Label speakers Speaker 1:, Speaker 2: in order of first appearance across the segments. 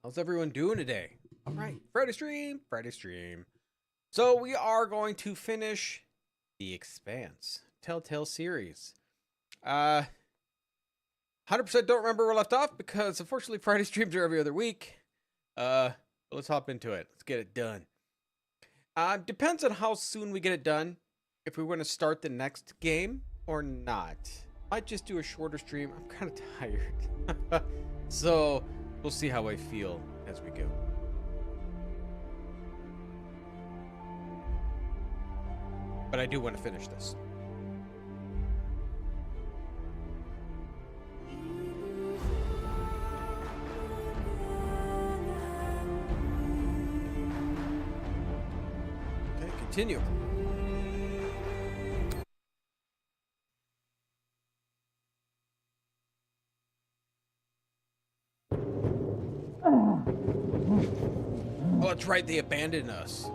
Speaker 1: How's everyone doing today? All right, Friday stream. So we are going to finish the Expanse Telltale series. 100% don't remember where we left off because unfortunately Friday streams are every other week. But let's hop into it. Let's get it done. Depends on how soon we get it done. If we want to start the next game or not. Might just do a shorter stream. I'm kind of tired. So we'll see how I feel as we go. But I do want to finish this. Okay, continue. Oh, that's right, they abandoned us.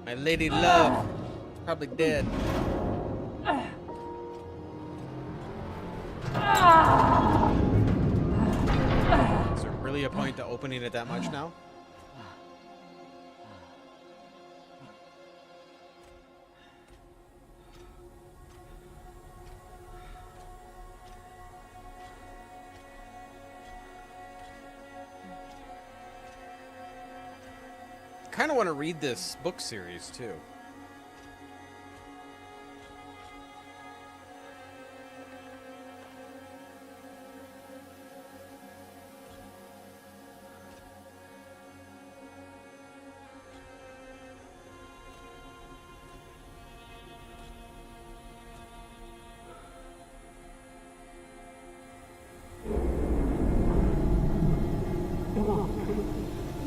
Speaker 1: My lady love is probably dead. Is there really a point to opening it that much now? I kind of want to read this book series too.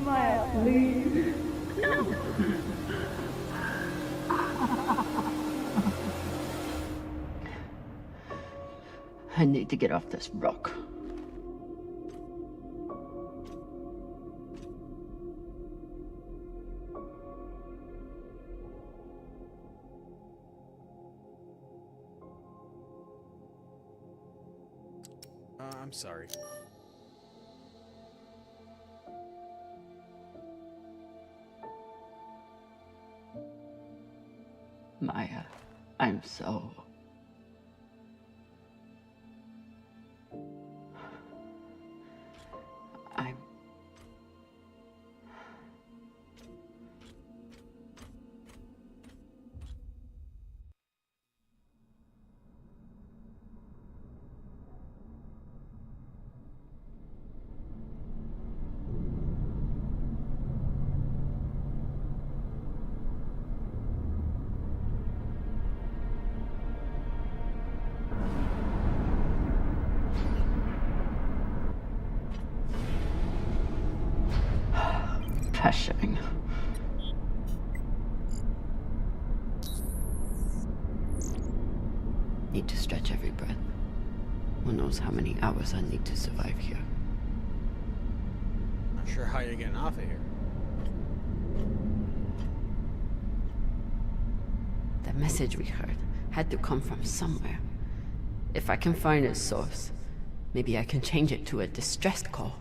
Speaker 2: Maya, please. I need to get off this rock.
Speaker 1: I'm sorry.
Speaker 2: Maya, I'm so... I'm... Passion. Need to stretch every breath. Who knows how many hours I need to survive here.
Speaker 1: Not sure how you're getting off of here.
Speaker 2: The message we heard had to come from somewhere. If I can find its source, maybe I can change it to a distress call.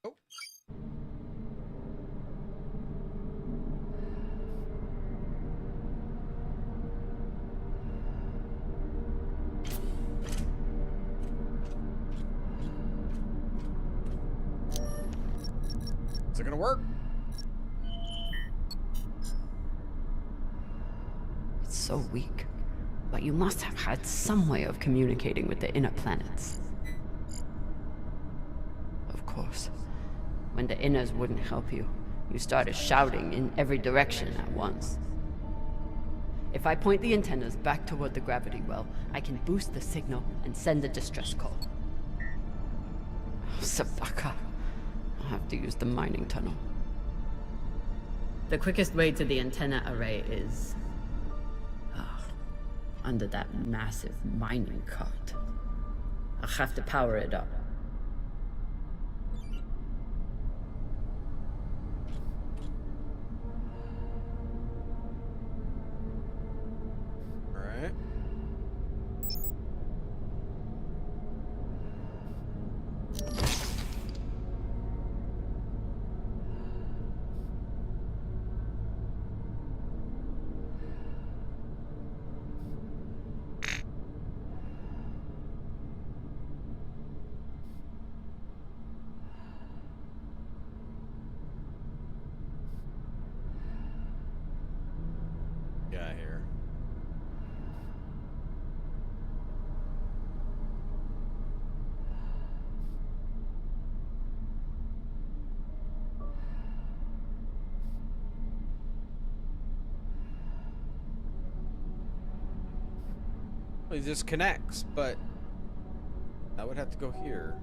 Speaker 1: Oh. Is it gonna work?
Speaker 2: It's so weak. But you must have had some way of communicating with the inner planets. Of course. When the inners wouldn't help you, you started shouting in every direction at once. If I point the antennas back toward the gravity well, I can boost the signal and send a distress call. Sabaka. I'll have to use the mining tunnel. The quickest way to the antenna array is... under that massive mining cart. I'll have to power it up.
Speaker 1: All right. Yeah, here. Well, it just connects, but I would have to go here.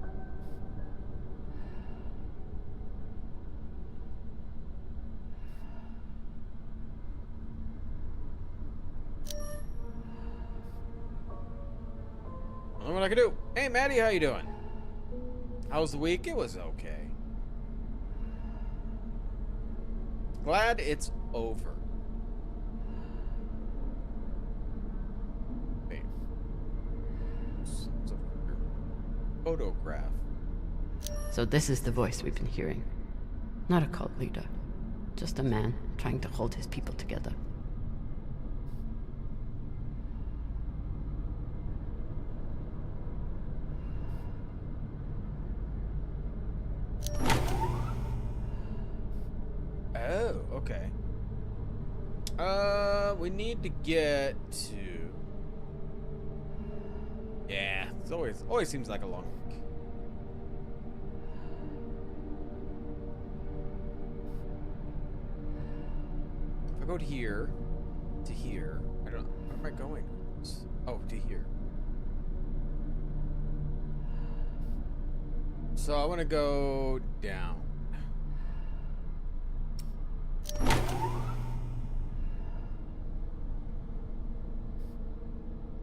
Speaker 1: I don't know what I can do. Hey, Maddie, how you doing? How's the week? It was okay. Glad it's over. Wait. What's over here? Photograph.
Speaker 2: So this is the voice we've been hearing. Not a cult leader. Just a man trying to hold his people together.
Speaker 1: Oh, okay. We need to get to. Yeah, it's always seems like a long week. If I go to here, I don't. Where am I going? Oh, to here. So I want to go down.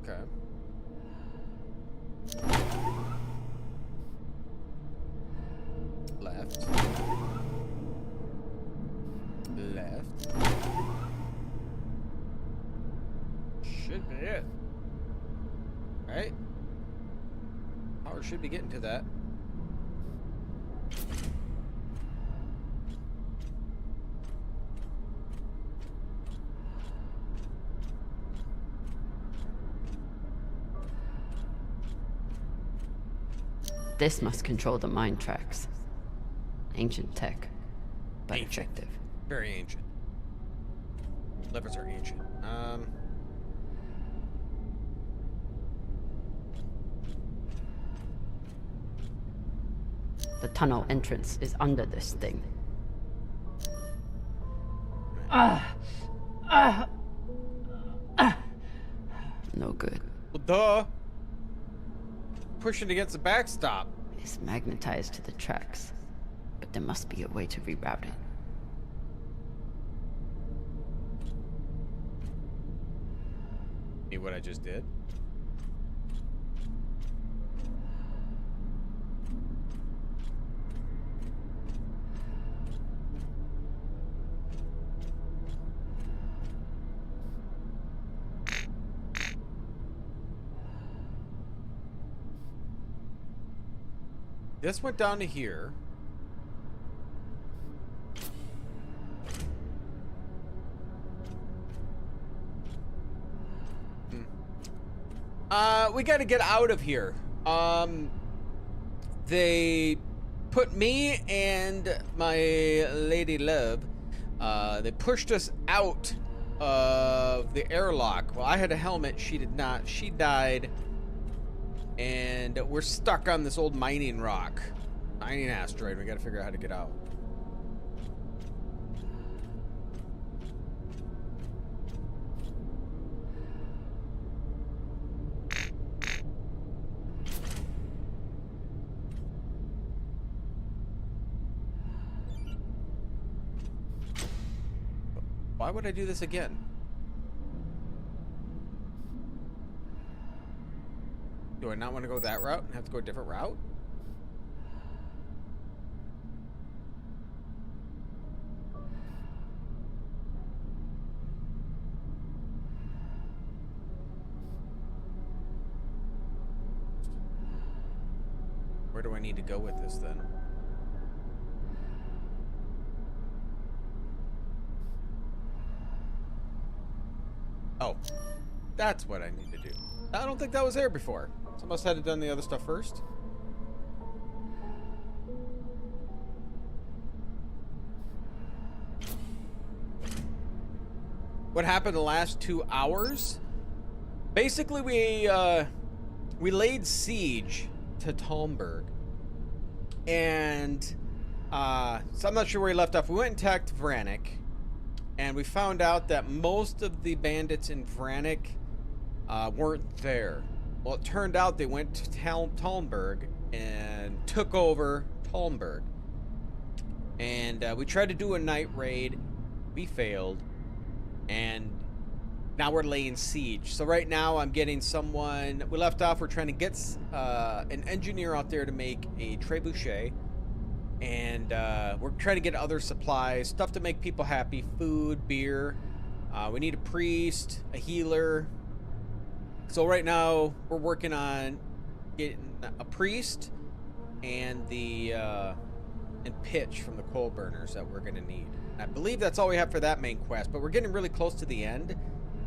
Speaker 1: Okay. Left. Left. Should be it. Right? Power should be getting to that.
Speaker 2: This must control the mine tracks. Ancient tech, but
Speaker 1: Ancient.
Speaker 2: effective.
Speaker 1: Very ancient. Levers are ancient.
Speaker 2: The tunnel entrance is under this thing. No good.
Speaker 1: Well, duh. Pushing against the backstop.
Speaker 2: It's magnetized to the tracks, but there must be a way to reroute it.
Speaker 1: See what I just did? This went down to here. We got to get out of here. They put me and my lady love, they pushed us out of the airlock. Well, I had a helmet. She did not. She died. And we're stuck on this old mining rock. Mining asteroid. We got to figure out how to get out. Why would I do this again? Do I not want to go that route and have to go a different route? Where do I need to go with this then? Oh, that's what I need to do. I don't think that was there before. So I must have done the other stuff first. What happened the last 2 hours? Basically, we laid siege to Talmberg. And so I'm not sure where he left off. We went and attacked Vranik. And we found out that most of the bandits in Vranik weren't there. Well, it turned out they went to Talmberg and took over Talmberg. And we tried to do a night raid. We failed. And now we're laying siege. So right now I'm getting someone... We left off, we're trying to get an engineer out there to make a trebuchet. And we're trying to get other supplies, stuff to make people happy, food, beer. We need a priest, a healer. So right now we're working on getting a priest and the and pitch from the coal burners that we're gonna need. I believe that's all we have for that main quest, but we're getting really close to the end.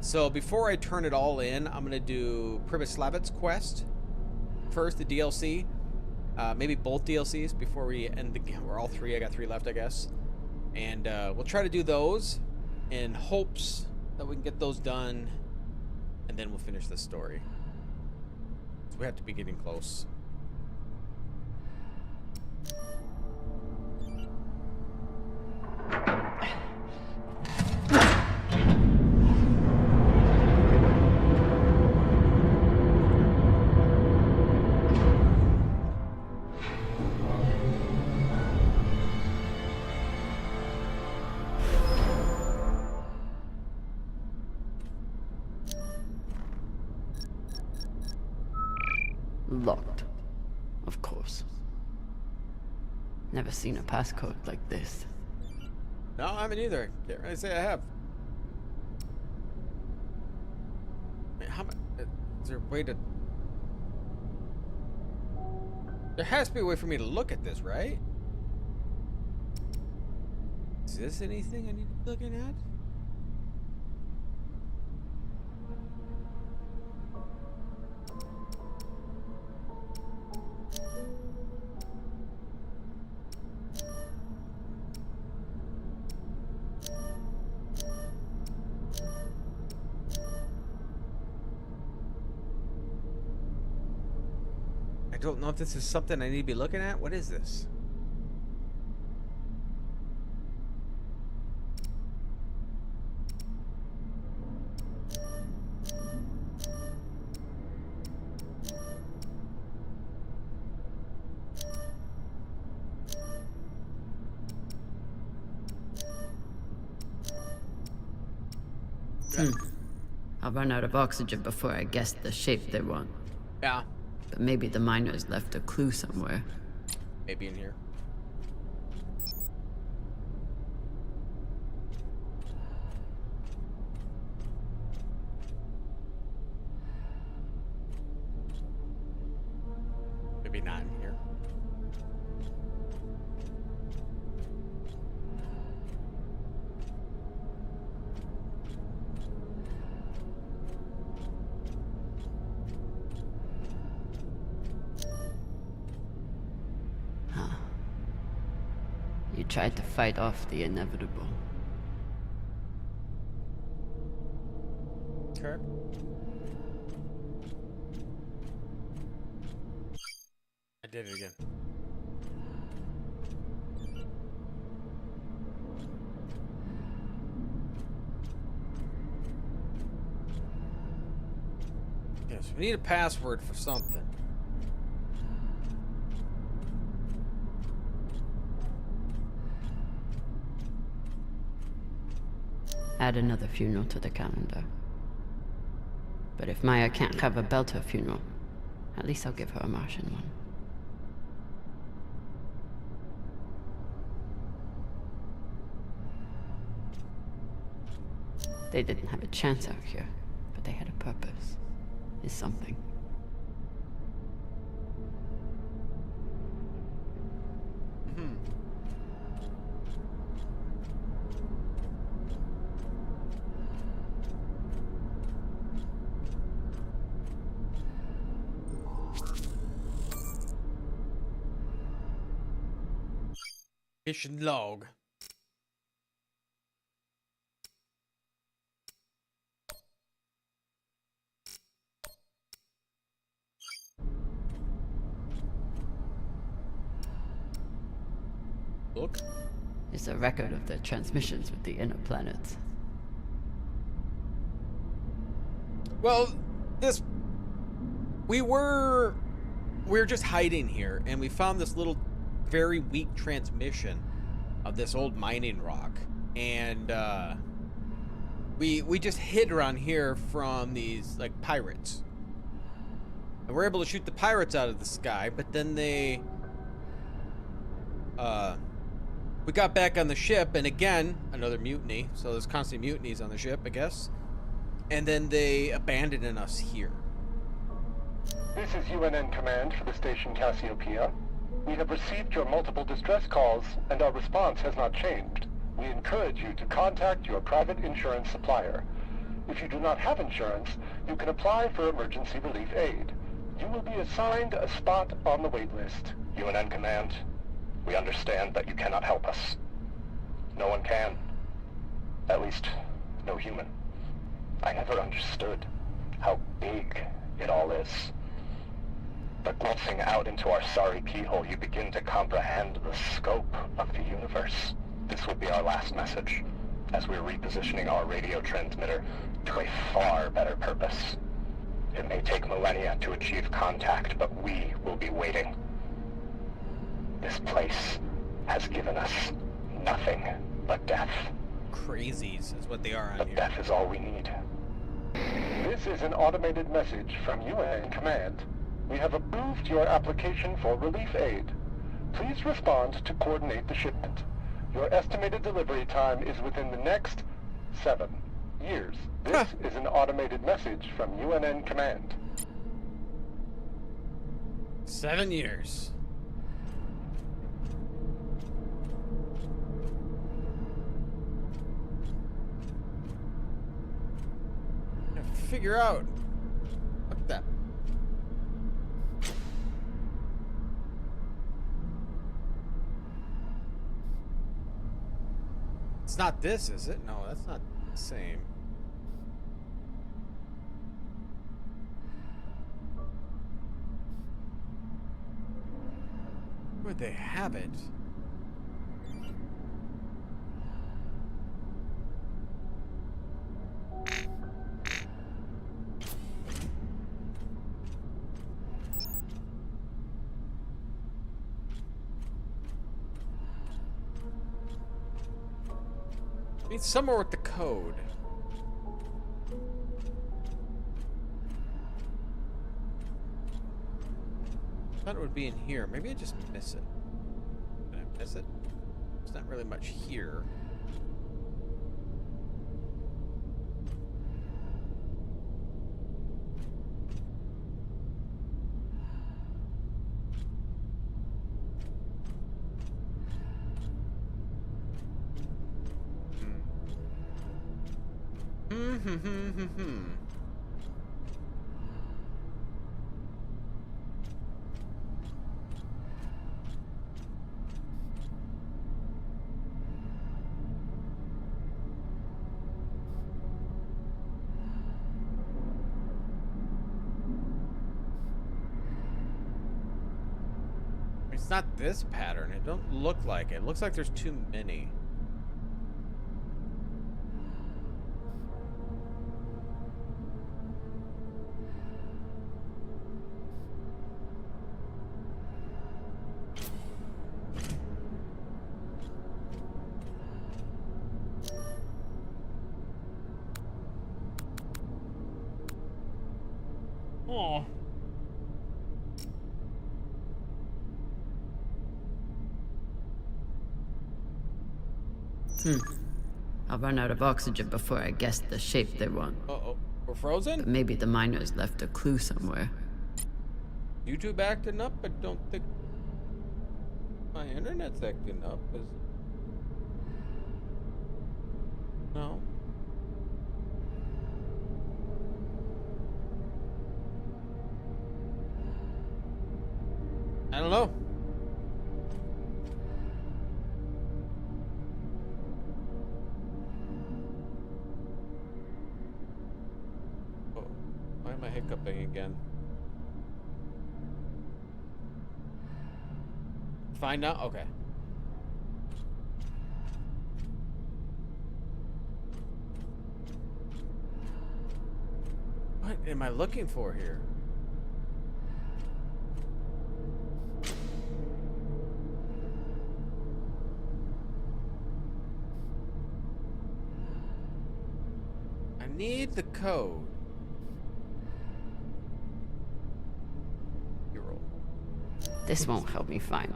Speaker 1: So before I turn it all in, I'm gonna do Pribyslavic's quest first, the DLC. Maybe both DLCs before we end the game. We're all three. I got 3 left, I guess. And we'll try to do those in hopes that we can get those done, and then we'll finish the story. So we have to be getting close.
Speaker 2: Locked. Of course. Never seen a passcode like this.
Speaker 1: No, I haven't either. Can't really say I have. I mean, how much? Is there a way to... There has to be a way for me to look at this, right? Is this anything I need to be looking at? I don't know if this is something I need to be looking at. What is this?
Speaker 2: I'll run out of oxygen before I guess the shape they want.
Speaker 1: Yeah.
Speaker 2: But maybe the miners left a clue somewhere.
Speaker 1: Maybe in here. Maybe not in here.
Speaker 2: You tried to fight off the inevitable.
Speaker 1: Okay. I did it again. Yes, we need a password for something.
Speaker 2: Add another funeral to the calendar. But if Maya can't have a Belter funeral, At least I'll give her a Martian one. They didn't have a chance out here, but they had a purpose. Is something.
Speaker 1: Mission log. Look.
Speaker 2: It's a record of their transmissions with the inner planets.
Speaker 1: Well, we're just hiding here, and we found this little, very weak transmission of this old mining rock, and we just hid around here from these like pirates, and we're able to shoot the pirates out of the sky. But then we got back on the ship, and again another mutiny. So there's constant mutinies on the ship, I guess. And then they abandoned us here.
Speaker 3: This is UNN Command for the station Cassiopeia. We have received your multiple distress calls, and our response has not changed. We encourage you to contact your private insurance supplier. If you do not have insurance, you can apply for emergency relief aid. You will be assigned a spot on the wait list. UNN Command, we understand that you cannot help us. No one can. At least, no human. I never understood how big it all is. But glancing out into our sorry keyhole, you begin to comprehend the scope of the universe. This would be our last message, as we're repositioning our radio transmitter to a far better purpose. It may take millennia to achieve contact, but we will be waiting. This place has given us nothing but death.
Speaker 1: Crazies is what they are on
Speaker 3: But
Speaker 1: here.
Speaker 3: death is all we need. This is an automated message from UN Command. We have approved your application for relief aid. Please respond to coordinate the shipment. Your estimated delivery time is within the next 7 years. This is an automated message from UNN Command.
Speaker 1: 7 years. Figure out what that. It's not this, is it? No, that's not the same. Where'd they have it? I mean, somewhere with the code. I thought it would be in here. Maybe I just miss it. Did I miss it? There's not really much here. It's not this pattern. It don't look like it. It looks like there's too many. Oh.
Speaker 2: I'll run out of oxygen before I guess the shape they want.
Speaker 1: Uh-oh. We're frozen?
Speaker 2: But maybe the miners left a clue somewhere.
Speaker 1: YouTube acting up? I don't think my internet's acting up. No. I don't know. Oh, why am I hiccuping again? Fine now? Okay. What am I looking for here? I need the code. Hero.
Speaker 2: This won't help me find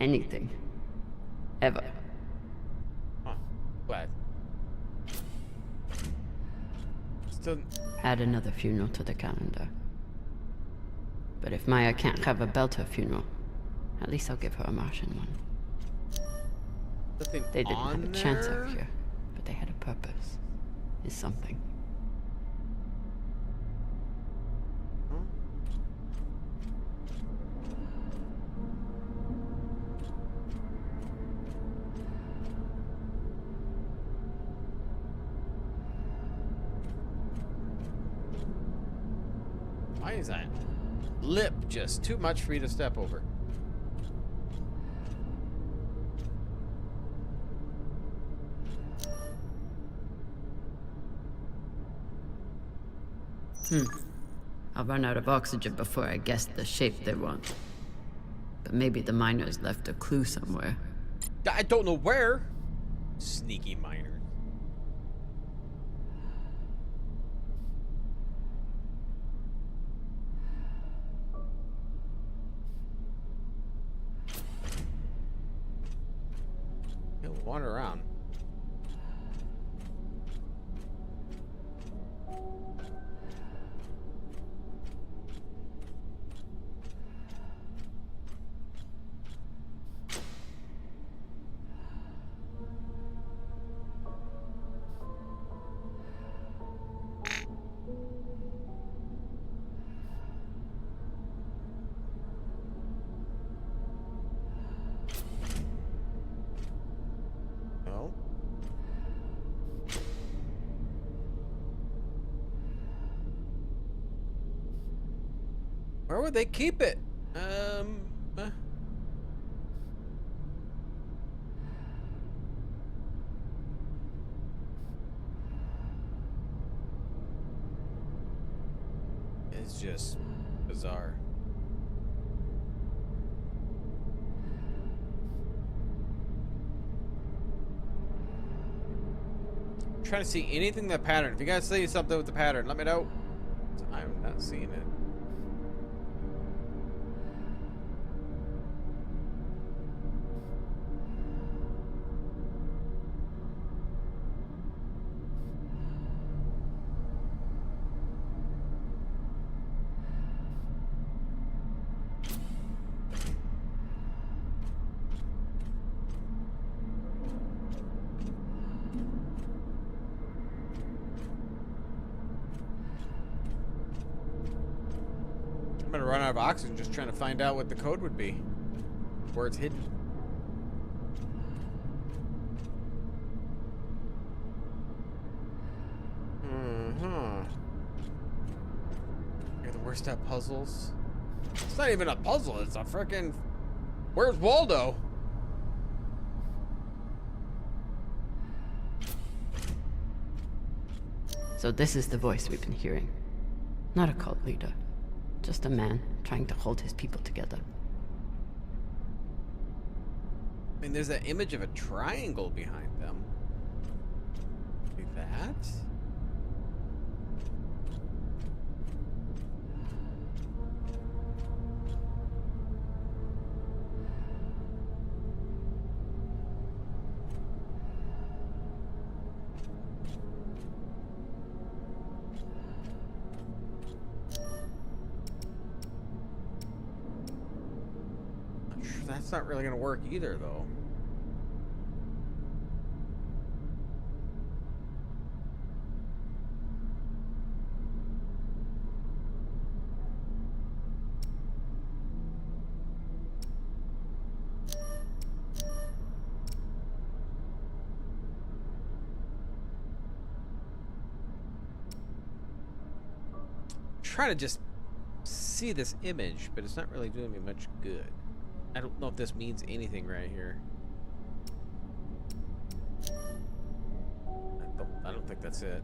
Speaker 2: anything. Ever.
Speaker 1: Huh. Glad. Still.
Speaker 2: Add another funeral to the calendar. But if Maya can't have a Belter funeral, at least I'll give her a Martian one.
Speaker 1: Nothing
Speaker 2: They didn't have a
Speaker 1: on
Speaker 2: chance
Speaker 1: there?
Speaker 2: out here, but they had a purpose. Is something.
Speaker 1: Huh? Why is that lip just too much for me to step over?
Speaker 2: I'll run out of oxygen before I guess the shape they want. But maybe the miners left a clue somewhere.
Speaker 1: I don't know where. Sneaky miners. He'll wander around. No. Where would they keep it? It's just bizarre. I'm trying to see anything in the pattern. If you guys see something with the pattern, let me know. I'm not seeing it. I'm gonna run out of oxygen just trying to find out what the code would be. Where it's hidden. You're the worst at puzzles. It's not even a puzzle, it's a frickin'... Where's Waldo?
Speaker 2: So this is the voice we've been hearing. Not a cult leader. Just a man trying to hold his people together.
Speaker 1: I mean, there's that image of a triangle behind them. Like that? That's not really gonna work either, though. Trying to just see this image, but it's not really doing me much good. I don't know if this means anything right here. I don't think that's it.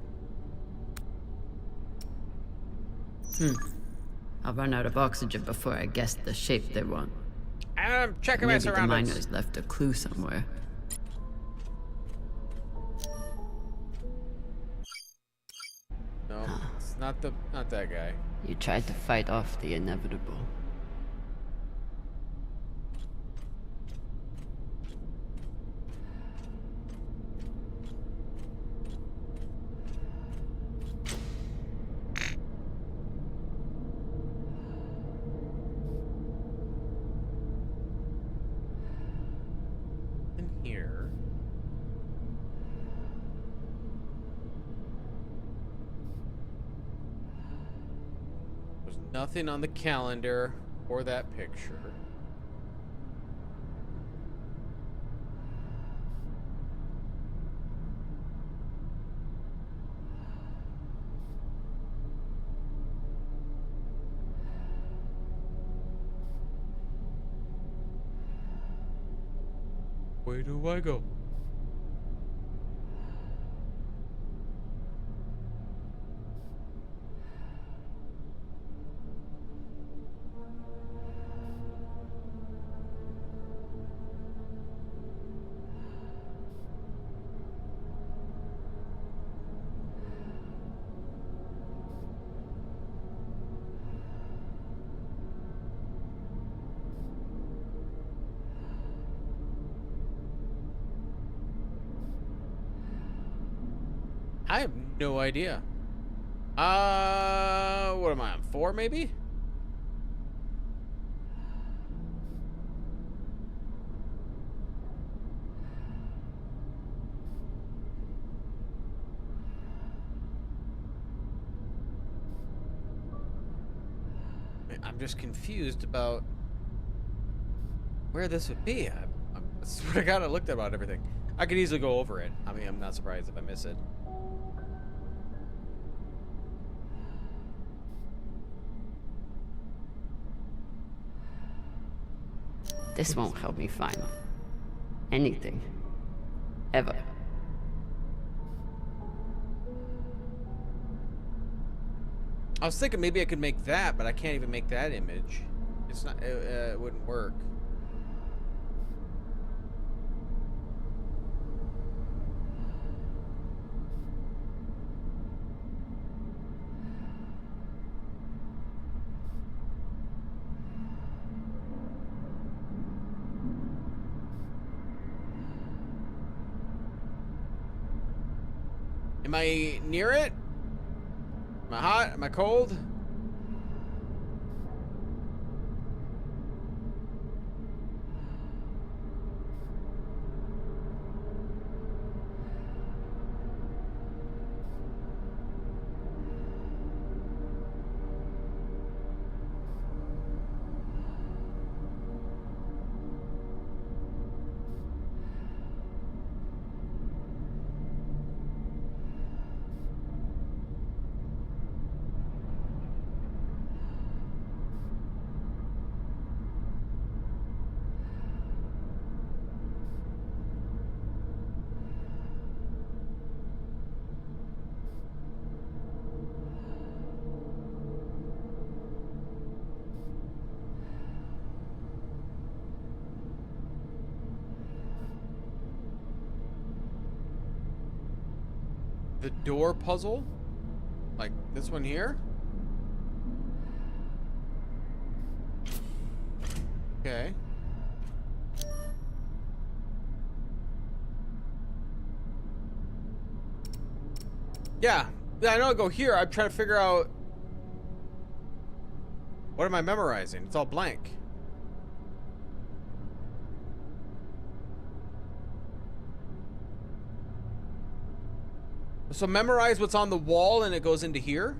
Speaker 2: I'll run out of oxygen before I guess the shape they want.
Speaker 1: I'm checking my
Speaker 2: Maybe the
Speaker 1: surroundings.
Speaker 2: miners left a clue somewhere.
Speaker 1: No, it's not that guy.
Speaker 2: You tried to fight off the inevitable.
Speaker 1: In here. There's nothing on the calendar or that picture. Where do I go? I have no idea. What am I on? 4 maybe? I'm just confused about where this would be. I swear to God, I looked about everything. I could easily go over it. I mean, I'm not surprised if I miss it.
Speaker 2: This won't help me find anything. Ever.
Speaker 1: I was thinking maybe I could make that, but I can't even make that image. It's not. It wouldn't work. Am I near it? Am I hot? Am I cold? The door puzzle? Like this one here? Okay. Yeah, I know I go here. I'm trying to figure out what am I memorizing? It's all blank. So memorize what's on the wall and it goes into here?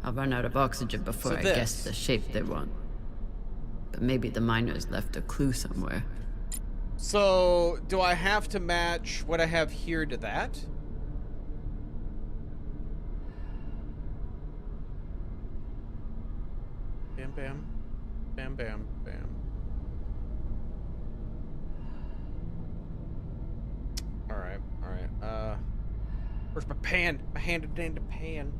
Speaker 2: I'll run out of oxygen before I guess the shape they want. But maybe the miners left a clue somewhere.
Speaker 1: So, do I have to match what I have here to that? Bam, bam. Bam, bam, bam. Alright, alright. Where's my pan? My hand in the pan.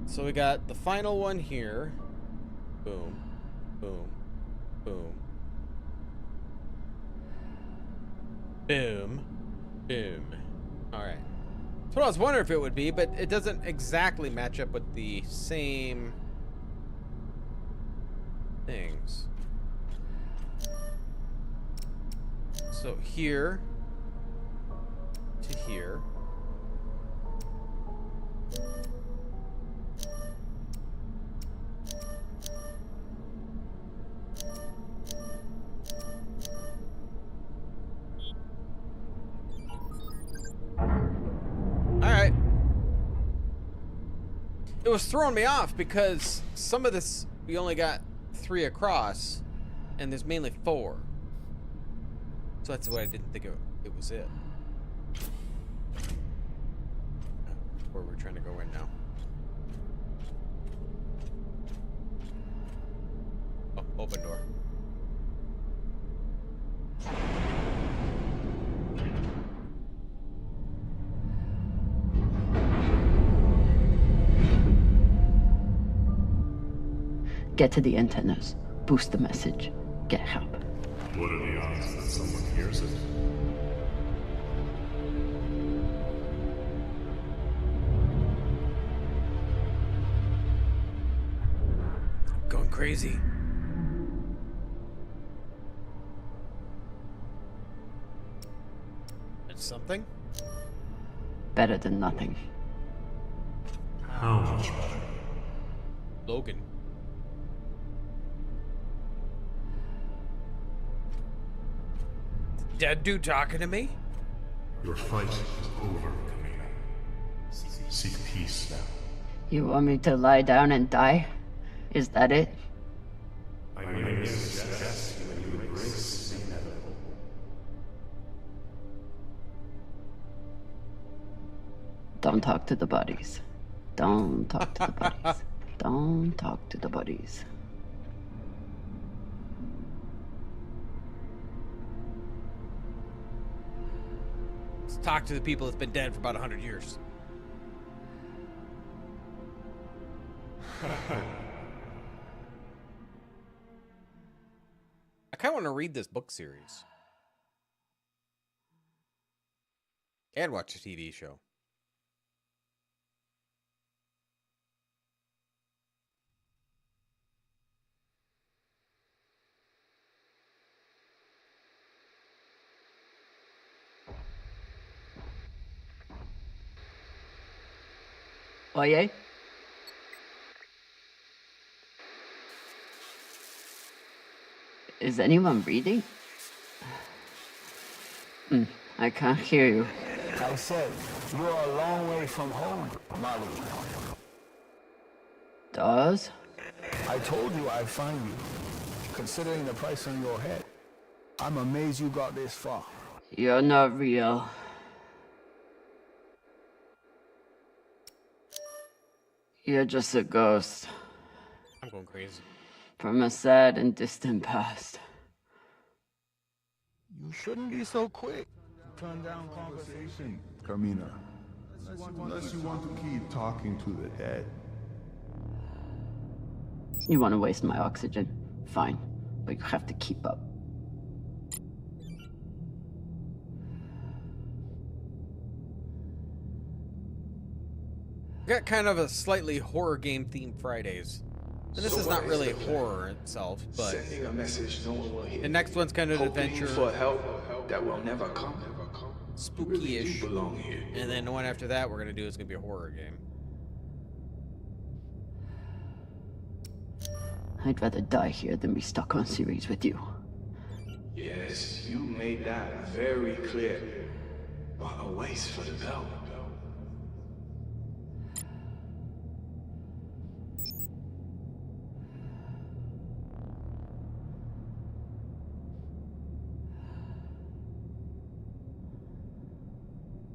Speaker 1: So we got the final one here. Boom. Boom. Boom. Boom. Boom. Alright. That's what I was wondering if it would be, but it doesn't exactly match up with the same things. So here to here. Alright. It was throwing me off because some of this we only got 3 across, and there's mainly 4. So that's why I didn't think it was it. Where we're trying to go in now. Oh, open door.
Speaker 2: Get to the antennas. Boost the message. Get help.
Speaker 4: What are the odds that someone hears it?
Speaker 1: Going crazy. That's something?
Speaker 2: Better than nothing.
Speaker 4: How much better?
Speaker 1: Logan. Dead dude talking to me?
Speaker 4: Your fight is over, Camina. Seek peace now.
Speaker 2: You want me to lie down and die? Is that it?
Speaker 4: I may suggest when you embrace the inevitable.
Speaker 2: Don't talk to the bodies. Don't talk to the bodies. Don't talk to the bodies.
Speaker 1: Let's talk to the people that's been dead for about 100 years. I kind of want to read this book series. And watch a TV show.
Speaker 2: Oye? Is anyone reading? I can't hear you.
Speaker 5: I said, you're a long way from home, Molly.
Speaker 2: Dawes?
Speaker 5: I told you I'd find you, considering the price on your head. I'm amazed you got this far.
Speaker 2: You're not real. You're just a ghost
Speaker 1: I'm going crazy.
Speaker 2: from a sad and distant past.
Speaker 5: You shouldn't be so quick. Turn down conversation.
Speaker 6: Camina, unless you want to keep talking to the head.
Speaker 2: You want to waste my oxygen? Fine, but you have to keep up.
Speaker 1: We got kind of a slightly horror game themed Fridays. And this is not really horror itself, but
Speaker 7: Sending a message no one will hear.
Speaker 1: the next one's kind of
Speaker 7: Hoping
Speaker 1: adventure,
Speaker 7: for help that will never come. You really
Speaker 1: spooky-ish.
Speaker 7: do belong here.
Speaker 1: And then the one after that we're gonna do is gonna be a horror game.
Speaker 2: I'd rather die here than be stuck on series with you.
Speaker 7: Yes, you made that very clear. What a waste for the belt.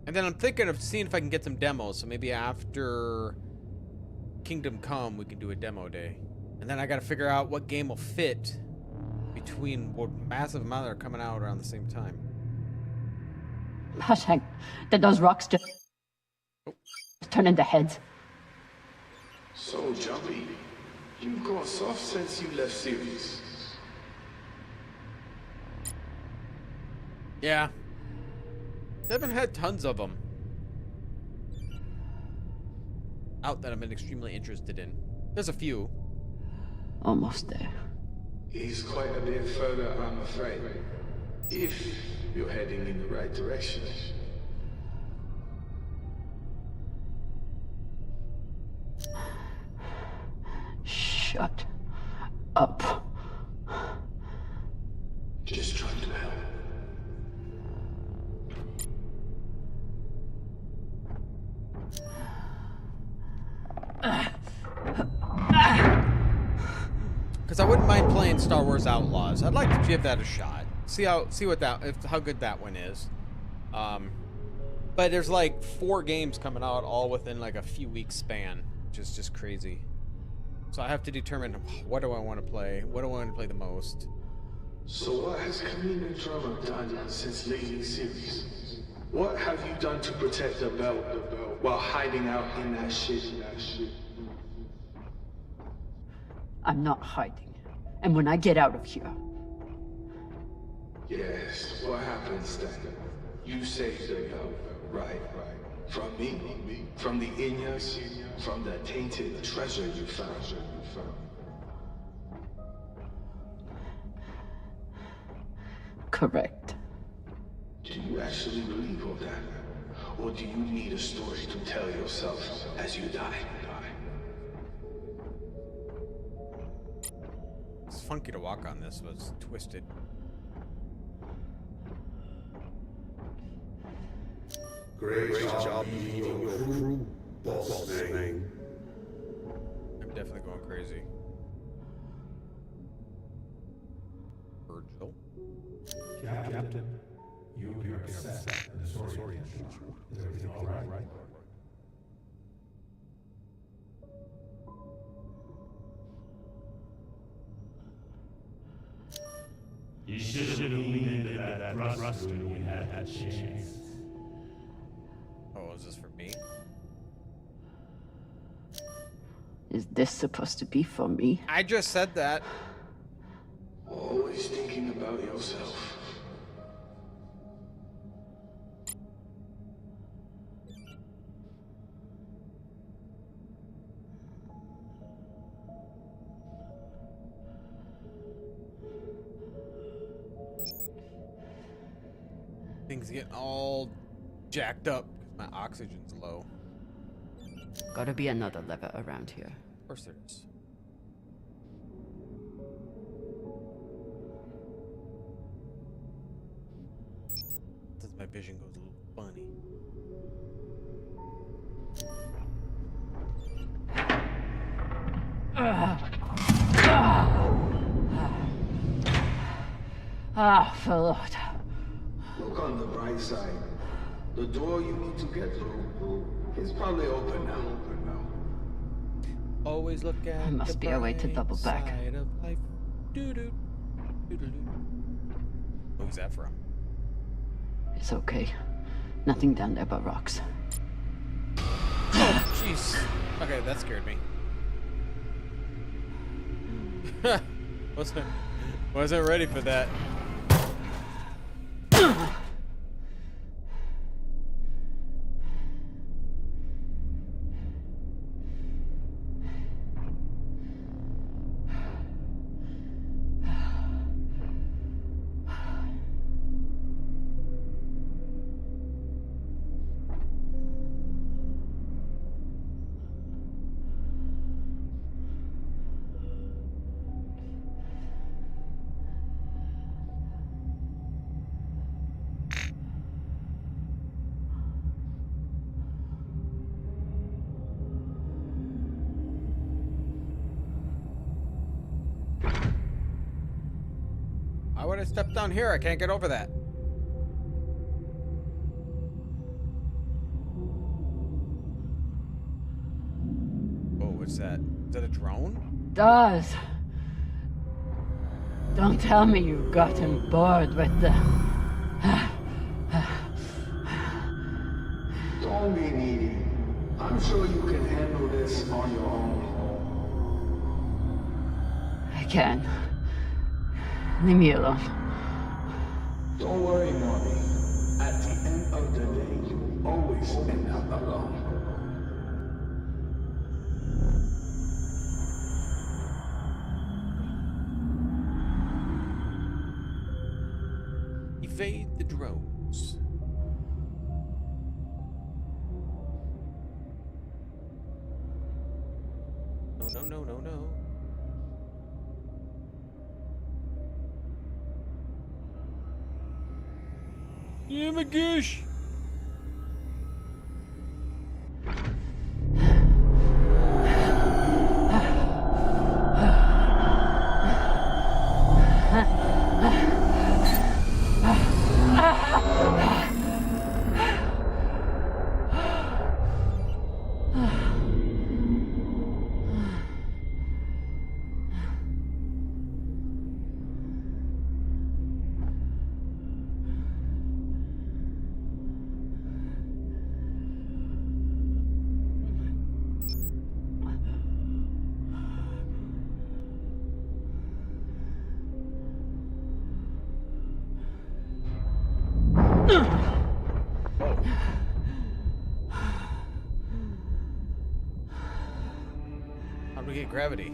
Speaker 1: And then I'm thinking of seeing if I can get some demos. So maybe after Kingdom Come, we can do a demo day. And then I got to figure out what game will fit between what massive amount that are coming out around the same time.
Speaker 2: Hush, did those rocks just turn into heads?
Speaker 7: So jumpy. You've gone soft since you left series.
Speaker 1: Yeah. They haven't had tons of them out that I've been extremely interested in. There's a few.
Speaker 2: Almost there.
Speaker 7: He's quite a bit further, I'm afraid. If you're heading in the right direction.
Speaker 2: Shut up.
Speaker 7: Just trying to help.
Speaker 1: Because I wouldn't mind playing Star Wars Outlaws. I'd like to give that a shot. See how good that one is. But there's like 4 games coming out all within like a few weeks span, which is just crazy. So I have to determine what do I want to play, what do I want to play the most.
Speaker 7: So what has Camina Drummer done since leaving series? What have you done to protect the belt while hiding out in that shit?
Speaker 2: I'm not hiding. And when I get out of here...
Speaker 7: Yes, what happens then? You saved the belt, right? From me? From the Inyas? From the tainted treasure you found?
Speaker 2: Correct.
Speaker 7: Do you actually believe all that? Or do you need a story to tell yourself as you die?
Speaker 1: It's funky to walk on this, but it's twisted.
Speaker 4: Great job beating your crew, boss man.
Speaker 1: I'm definitely going crazy. Virgil.
Speaker 4: Captain, you appear upset and disoriented. Is everything all right?
Speaker 8: You should have leaned into that thrust when you had that chance.
Speaker 1: Oh, is this for me?
Speaker 2: Is this supposed to be for me?
Speaker 1: I just said that.
Speaker 7: Always thinking about yourself.
Speaker 1: Things getting all jacked up because my oxygen's low.
Speaker 2: Gotta be another lever around here.
Speaker 1: Of course there is. Since my vision goes a little funny.
Speaker 2: Lord.
Speaker 7: Look on the bright side. The door you need to get through is probably open now.
Speaker 1: Always look at
Speaker 2: There must be a way to double back.
Speaker 1: side of life. Doo-doo. Doo-doo-doo. Who's that from?
Speaker 2: It's okay. Nothing down there but rocks.
Speaker 1: Oh, jeez. Okay, that scared me. Wasn't ready for that. why'd I step down here? I can't get over that. Oh, what's that? Is that a drone?
Speaker 2: Does. Don't tell me you got him bored with the...
Speaker 7: Don't be needy. I'm sure you can handle this on your own.
Speaker 2: I can. Leave me alone.
Speaker 7: Don't worry, Mommy. At the end of the day, you always end up alone.
Speaker 1: Evade the drones. No. Yeah, my gosh. How do we get gravity?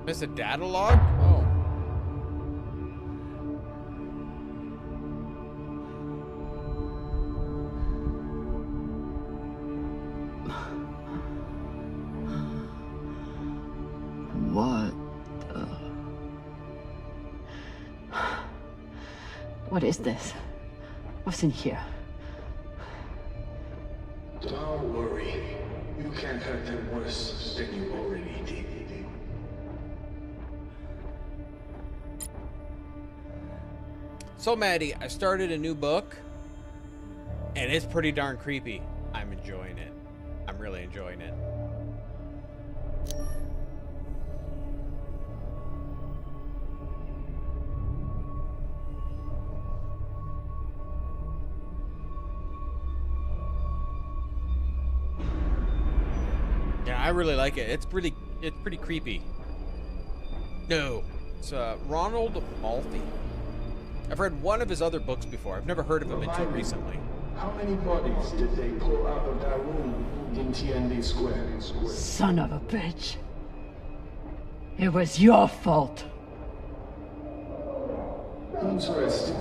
Speaker 1: Miss a data log? Oh.
Speaker 2: What the... What is this? What's in here?
Speaker 7: Don't worry. You can't hurt them worse than you already did.
Speaker 1: So, Maddie, I started a new book, and it's pretty darn creepy. I'm enjoying it. I'm really enjoying it. Yeah, I really like it. It's pretty creepy. No, it's Ronald Maltby. I've read one of his other books before. I've never heard of him until recently.
Speaker 7: How many bodies did they pull out of that room in TND Square?
Speaker 2: Son of a bitch. It was your fault.
Speaker 7: Interesting.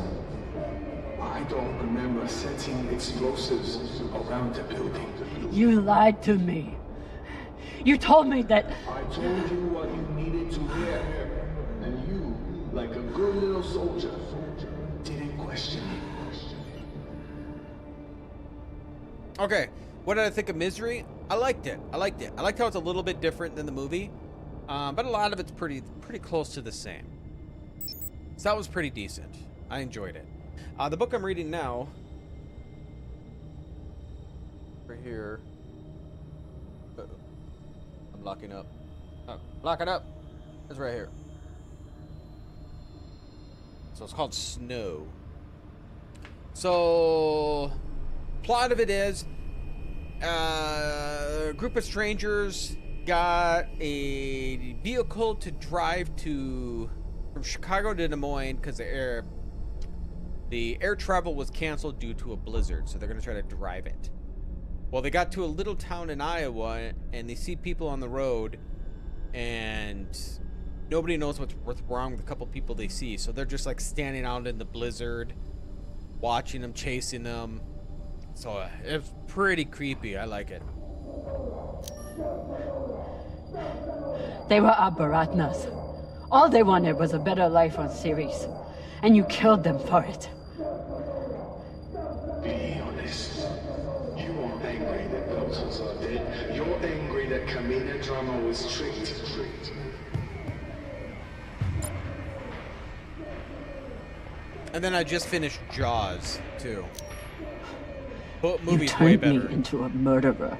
Speaker 7: I don't remember setting explosives around the building.
Speaker 2: You lied to me. You told me that...
Speaker 7: I told you what you needed to hear. And you, like a good little soldier, didn't question it.
Speaker 1: Okay, what did I think of Misery? I liked it. I liked how it's a little bit different than the movie, but a lot of it's pretty close to the same. So that was pretty decent. I enjoyed it. The book I'm reading now, right here. Uh-oh. I'm locking up. Oh, locking up. It's right here. So it's called Snow. So, plot of it is, a group of strangers got a vehicle to drive from Chicago to Des Moines because the air travel was canceled due to a blizzard. So they're going to try to drive it. Well, they got to a little town in Iowa and they see people on the road and nobody knows what's wrong with a couple people they see. So they're just like standing out in the blizzard, watching them, chasing them. So it's pretty creepy. I like it.
Speaker 2: They were Abaratnas. All they wanted was a better life on Ceres. And you killed them for it.
Speaker 7: Be honest. You are angry that thousands are dead. You're angry me that Camina Drummer was tricked.
Speaker 1: And then I just finished Jaws, too. But
Speaker 2: You
Speaker 1: movie's way
Speaker 2: turned me
Speaker 1: better.
Speaker 2: into a murderer.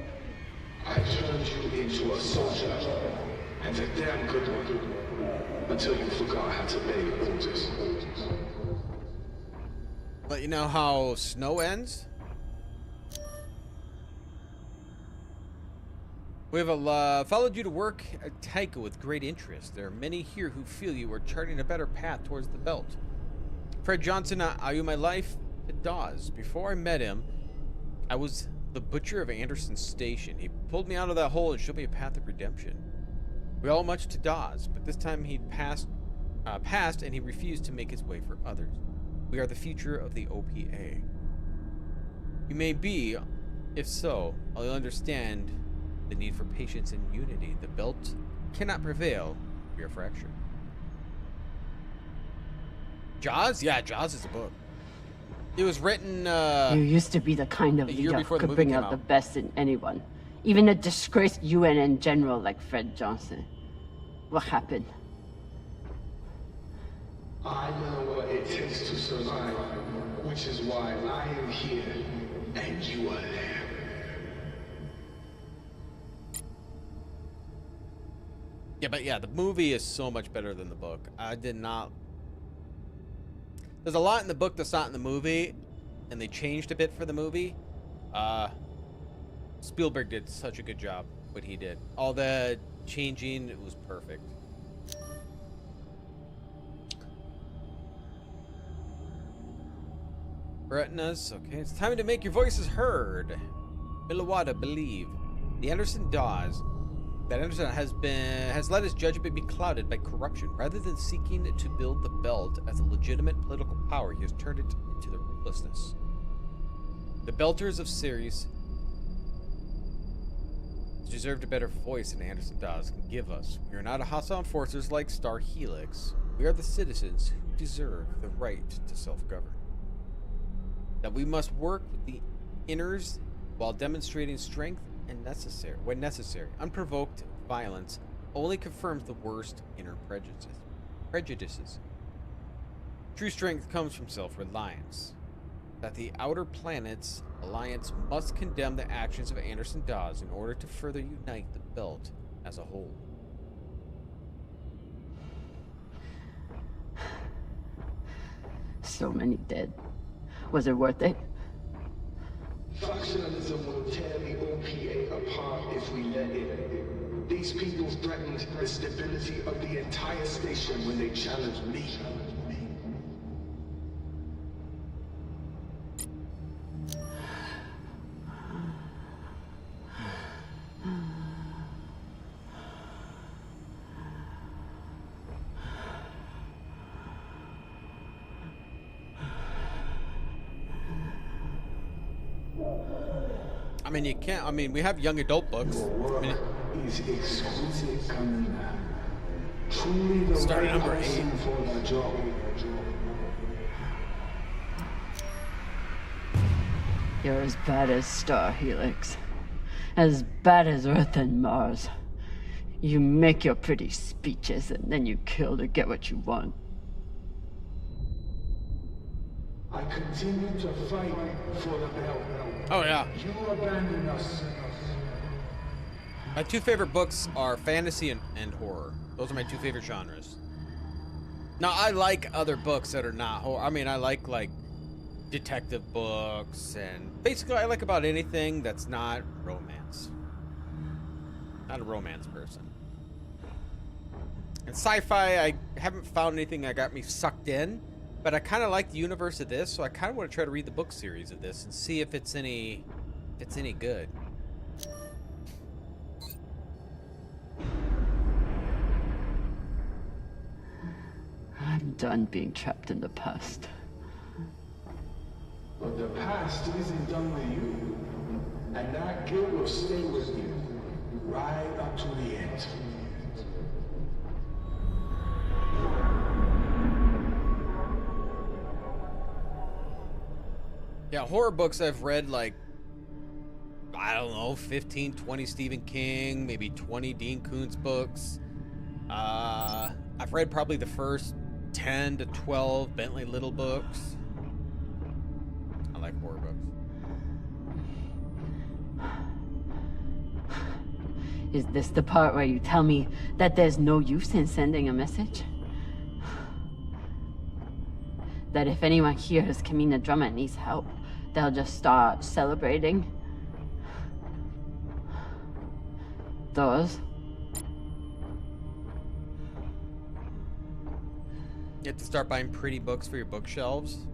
Speaker 7: I turned you into a soldier, and a damn good one, until you forgot how to obey orders.
Speaker 1: But you know how Snow ends? We have followed you to work at Taika with great interest. There are many here who feel you are charting a better path towards the belt. Fred Johnson, I owe my life to Dawes. Before I met him, I was the butcher of Anderson Station. He pulled me out of that hole and showed me a path of redemption. We owe much to Dawes, but this time he'd passed and he refused to make his way for others. We are the future of the OPA. You may be, if so, I'll understand the need for patience and unity. The belt cannot prevail. We are fractured. Jaws? Yeah, Jaws is a book. It was written,
Speaker 2: You used to be the kind of
Speaker 1: a year
Speaker 2: leader who
Speaker 1: before the
Speaker 2: could
Speaker 1: movie
Speaker 2: bring
Speaker 1: came
Speaker 2: out the
Speaker 1: out.
Speaker 2: best in anyone. Even a disgraced UNN general like Fred Johnson. What happened?
Speaker 7: I know what it takes to survive, which is why I am here, and you are there.
Speaker 1: Yeah, but yeah, the movie is so much better than the book. I did not... There's a lot in the book that's not in the movie, and they changed a bit for the movie. Spielberg did such a good job what he did. All the changing, it was perfect. Retinas, okay, it's time to make your voices heard. Millawada, believe. The Anderson Dawes. That Anderson has let his judgment be clouded by corruption. Rather than seeking to build the belt as a legitimate political power, he has turned it into the ruthlessness. The Belters of Ceres deserved a better voice than Anderson Dawes can give us. We are not hostile enforcers like Star Helix. We are the citizens who deserve the right to self-govern. That we must work with the inners while demonstrating strength and when necessary. Unprovoked violence only confirms the worst inner prejudices. True strength comes from self-reliance. That the Outer Planets Alliance must condemn the actions of Anderson Dawes in order to further unite the belt as a whole.
Speaker 2: So many dead. Was it worth it?
Speaker 7: Factionalism will tear the OPA apart if we let it. These people threatened the stability of the entire station when they challenged me.
Speaker 1: I mean, you can't. I mean, we have young adult books. I mean,
Speaker 7: Is exquisite, Camina. Truly the
Speaker 1: Start at
Speaker 7: right
Speaker 1: number 8.
Speaker 7: person for the job.
Speaker 2: You're as bad as Star Helix. As bad as Earth and Mars. You make your pretty speeches and then you kill to get what you want.
Speaker 7: I continue to fight for the belt.
Speaker 1: oh yeah.
Speaker 7: You abandon us.
Speaker 1: My two favorite books are fantasy and horror. Those are my two favorite genres. Now, I like other books that are not horror. I mean, I like detective books, and basically I like about anything that's not romance. Not a romance person. And sci-fi, I haven't found anything that got me sucked in, but I kind of like the universe of this, so I kind of want to try to read the book series of this and see if it's any good.
Speaker 2: I'm done being trapped in the past.
Speaker 7: But the past isn't done with you. And that guilt will stay with you. Right up to the end.
Speaker 1: Yeah, horror books I've read, like, I don't know, 15, 20 Stephen King, maybe 20 Dean Koontz books. I've read probably the first 10 to 12 Bentley Little books. I like horror books.
Speaker 2: Is this the part where you tell me that there's no use in sending a message? That if anyone hears Camina Drummer needs help, they'll just start celebrating? Those?
Speaker 1: You have to start buying pretty books for your bookshelves.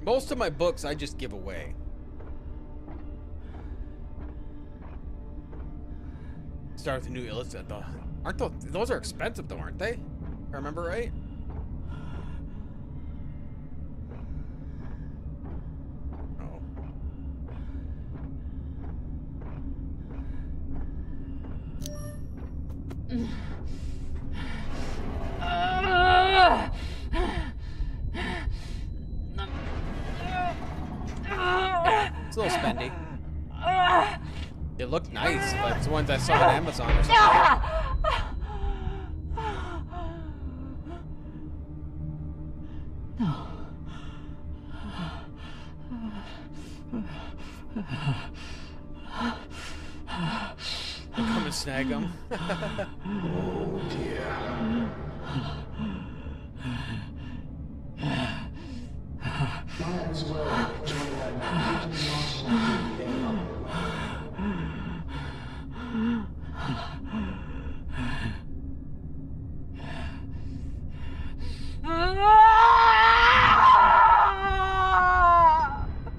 Speaker 1: Most of my books I just give away. Start with a new illustrator. Aren't those are expensive though, aren't they? If I remember right. It's a little spendy. It looked nice, but it's the ones I saw on Amazon or something. Come and snag them.
Speaker 7: Oh dear. Might as well join that thing up.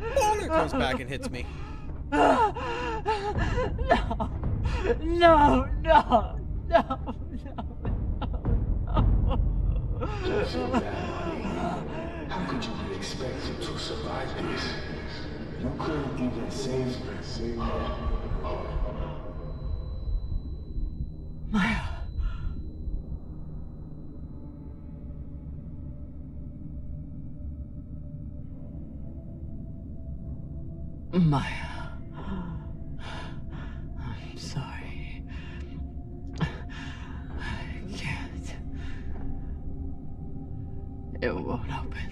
Speaker 1: Boom! It comes back and hits me.
Speaker 2: No, no, no, no,
Speaker 7: Just so bad, honey. How could you be expected to survive this? You couldn't even save her.
Speaker 2: Maya. Maya. I'm sorry. I can't. It won't open.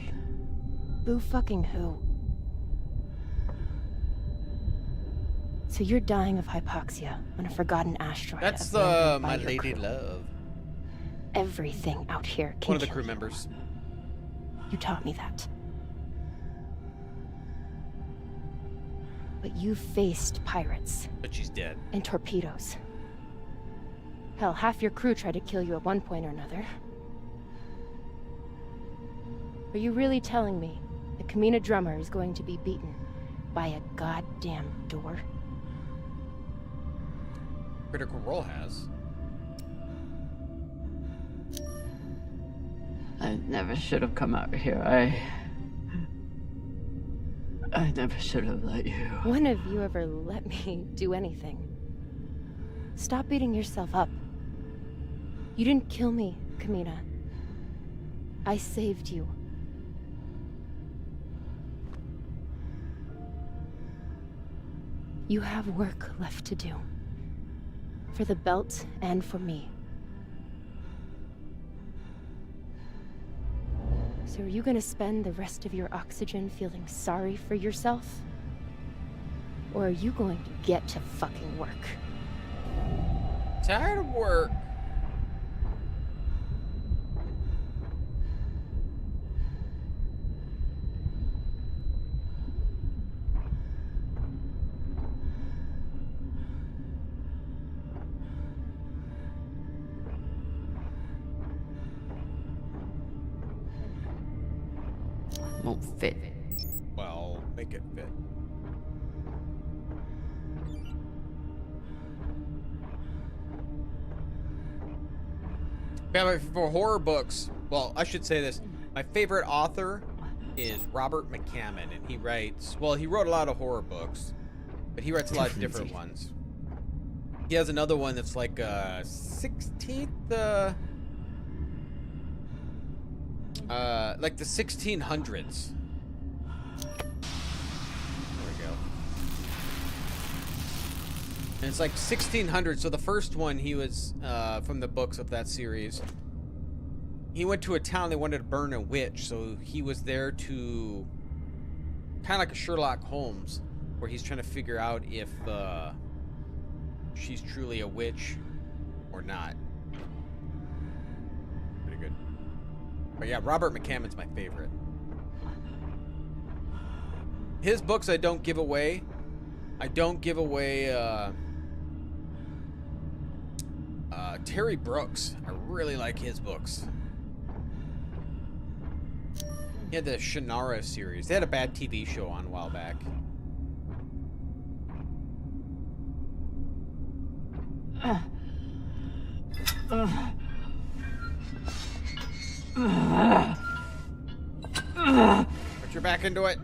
Speaker 9: Boo fucking who? So you're dying of hypoxia on a forgotten asteroid.
Speaker 1: That's
Speaker 9: abandoned by
Speaker 1: my
Speaker 9: your
Speaker 1: lady
Speaker 9: crew.
Speaker 1: love.
Speaker 9: Everything out here can
Speaker 1: One of the
Speaker 9: kill
Speaker 1: crew
Speaker 9: you.
Speaker 1: members.
Speaker 9: You taught me that. But you faced pirates
Speaker 1: But she's dead.
Speaker 9: and torpedoes. Hell, half your crew tried to kill you at one point or another. Are you really telling me that Camina Drummer is going to be beaten by a goddamn door?
Speaker 1: Critical Role has.
Speaker 2: I never should have come out here. I never should have let you.
Speaker 9: When have you ever let me do anything? Stop beating yourself up. You didn't kill me, Camina. I saved you. You have work left to do. For the belt and for me. So are you gonna spend the rest of your oxygen feeling sorry for yourself? Or are you going to get to fucking work?
Speaker 1: Tired of work.
Speaker 2: Won't fit.
Speaker 1: Well, make it fit. Yeah, but for horror books, well, I should say this. My favorite author is Robert McCammon, and he writes, well, he wrote a lot of horror books, but he writes a lot of different ones. He has another one that's like 16th, like the 1600s. There we go. And it's like 1600. So the first one, he was from the books of that series. He went to a town they wanted to burn a witch, so he was there to kind of like a Sherlock Holmes, where he's trying to figure out if she's truly a witch or not. Pretty good. But yeah, Robert McCammon's my favorite. His books I don't give away. I don't give away Terry Brooks. I really like his books. He had the Shannara series. They had a bad TV show on a while back. Put your back into it.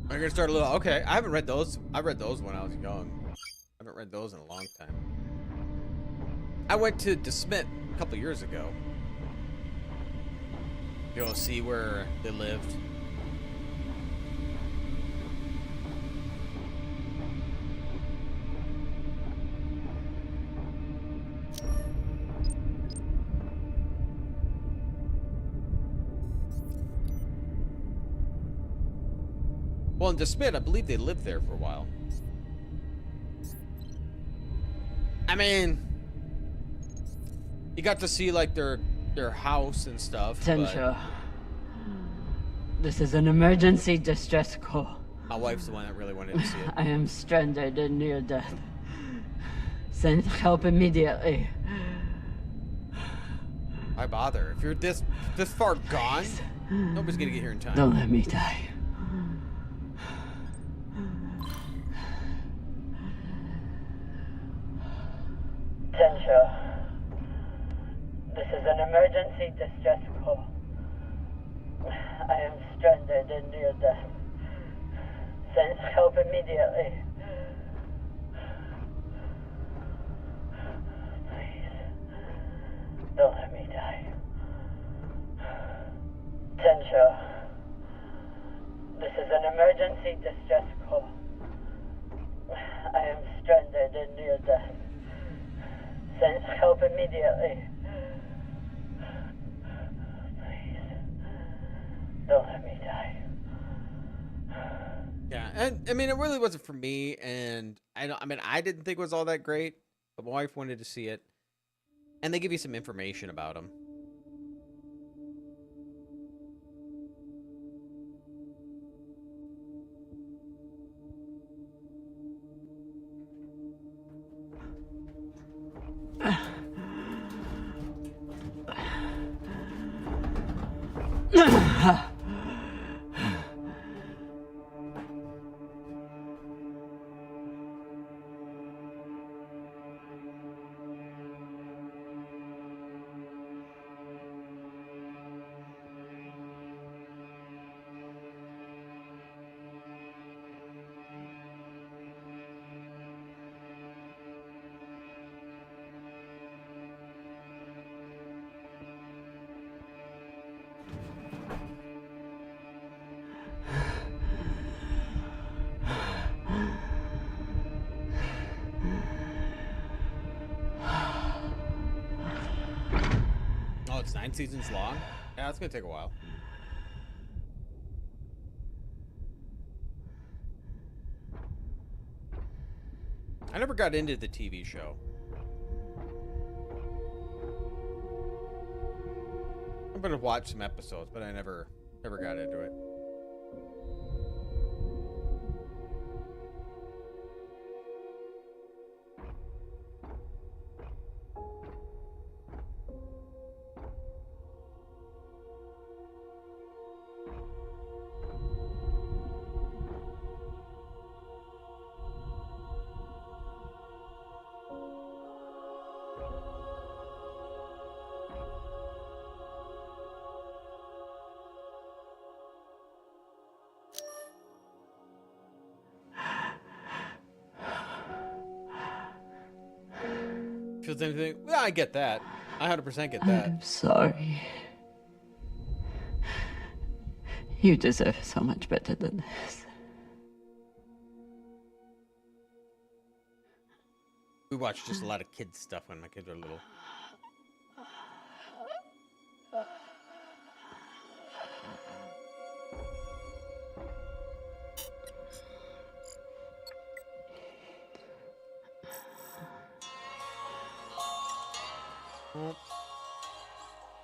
Speaker 1: I'm gonna start a little. Okay, I haven't read those. I read those when I was young. I haven't read those in a long time. I went to DeSmit a couple years ago. Go see where they lived. Well, in DeSmit, I believe they lived there for a while. I mean, you got to see like their house and stuff.
Speaker 2: Tensha, this is an emergency distress call.
Speaker 1: My wife's the one that really wanted to see it.
Speaker 2: I am stranded and near death. Send help immediately.
Speaker 1: Why bother? If you're this far gone, nobody's gonna get here in time.
Speaker 2: Don't let me die. Tensha, this is an emergency distress call. I am stranded and near death. Send help immediately. Please, don't let me die. Tensha, this is an emergency distress call. I am stranded and near death. Send help immediately. Please, don't let me die.
Speaker 1: Yeah, and I mean, it really wasn't for me, and I didn't think it was all that great, but my wife wanted to see it, and they give you some information about them. Oh, it's 9 seasons long? Yeah, it's gonna take a while. I never got into the TV show. I'm gonna watch some episodes, but I never got into it. Feels anything? Well, I get that. I 100% get that.
Speaker 2: I'm sorry. You deserve so much better than this.
Speaker 1: We watched just a lot of kids stuff when my kids were little.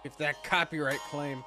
Speaker 1: If that copyright claim.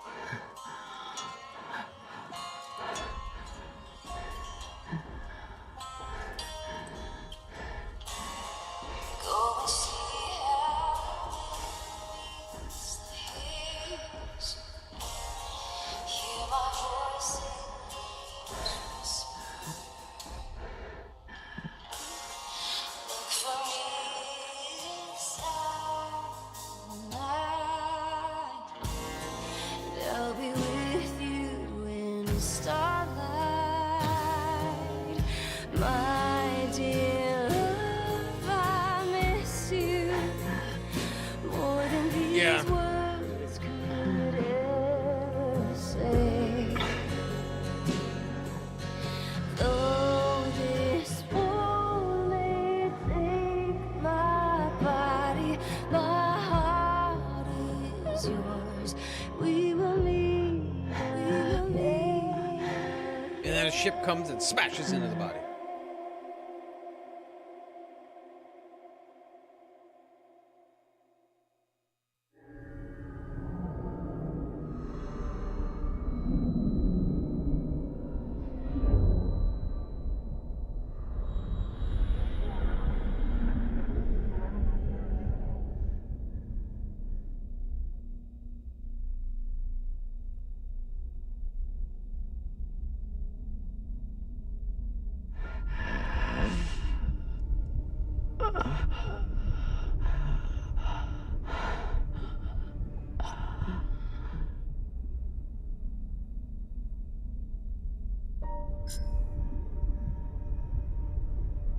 Speaker 1: Ship comes and smashes into the body.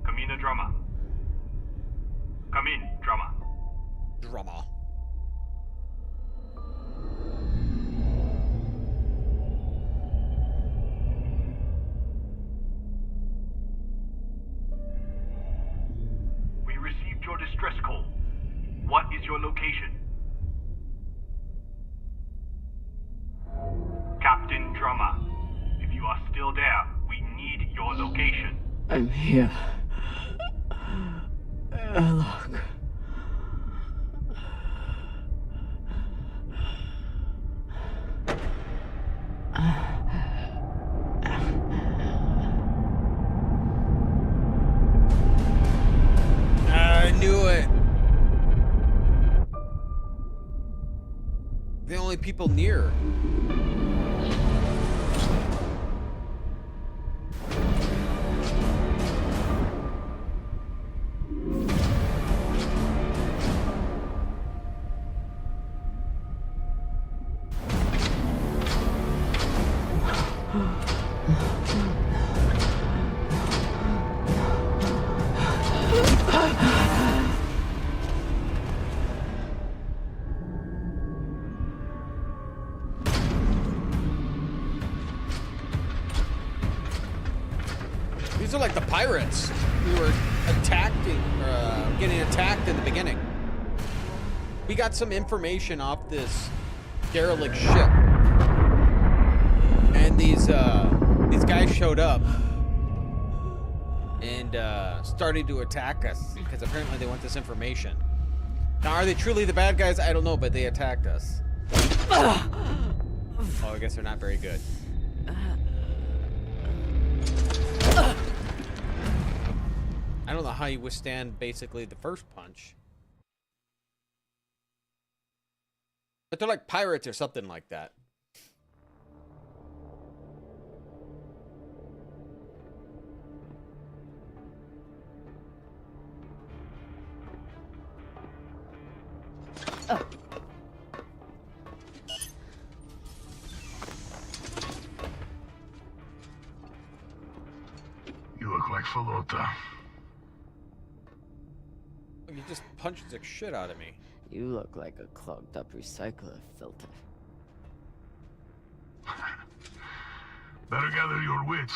Speaker 8: Camina Drummer. Come in, Drummer.
Speaker 1: Drummer.
Speaker 8: We received your distress call. What is your location? Captain Drummer, if you are still there, we need your location.
Speaker 2: I'm here. Look.
Speaker 1: I knew it. The only people near. These are like the pirates who were getting attacked in the beginning. We got some information off this derelict ship, and these guys showed up and started to attack us because apparently they want this information. Now, are they truly the bad guys? I don't know, but they attacked us. Oh, I guess they're not very good. I don't know how you withstand basically the first punch. But they're like pirates or something like that.
Speaker 2: Oh.
Speaker 5: You look like Falota.
Speaker 1: He just punched the shit out of me.
Speaker 2: You look like a clogged up recycler filter.
Speaker 5: Better gather your wits.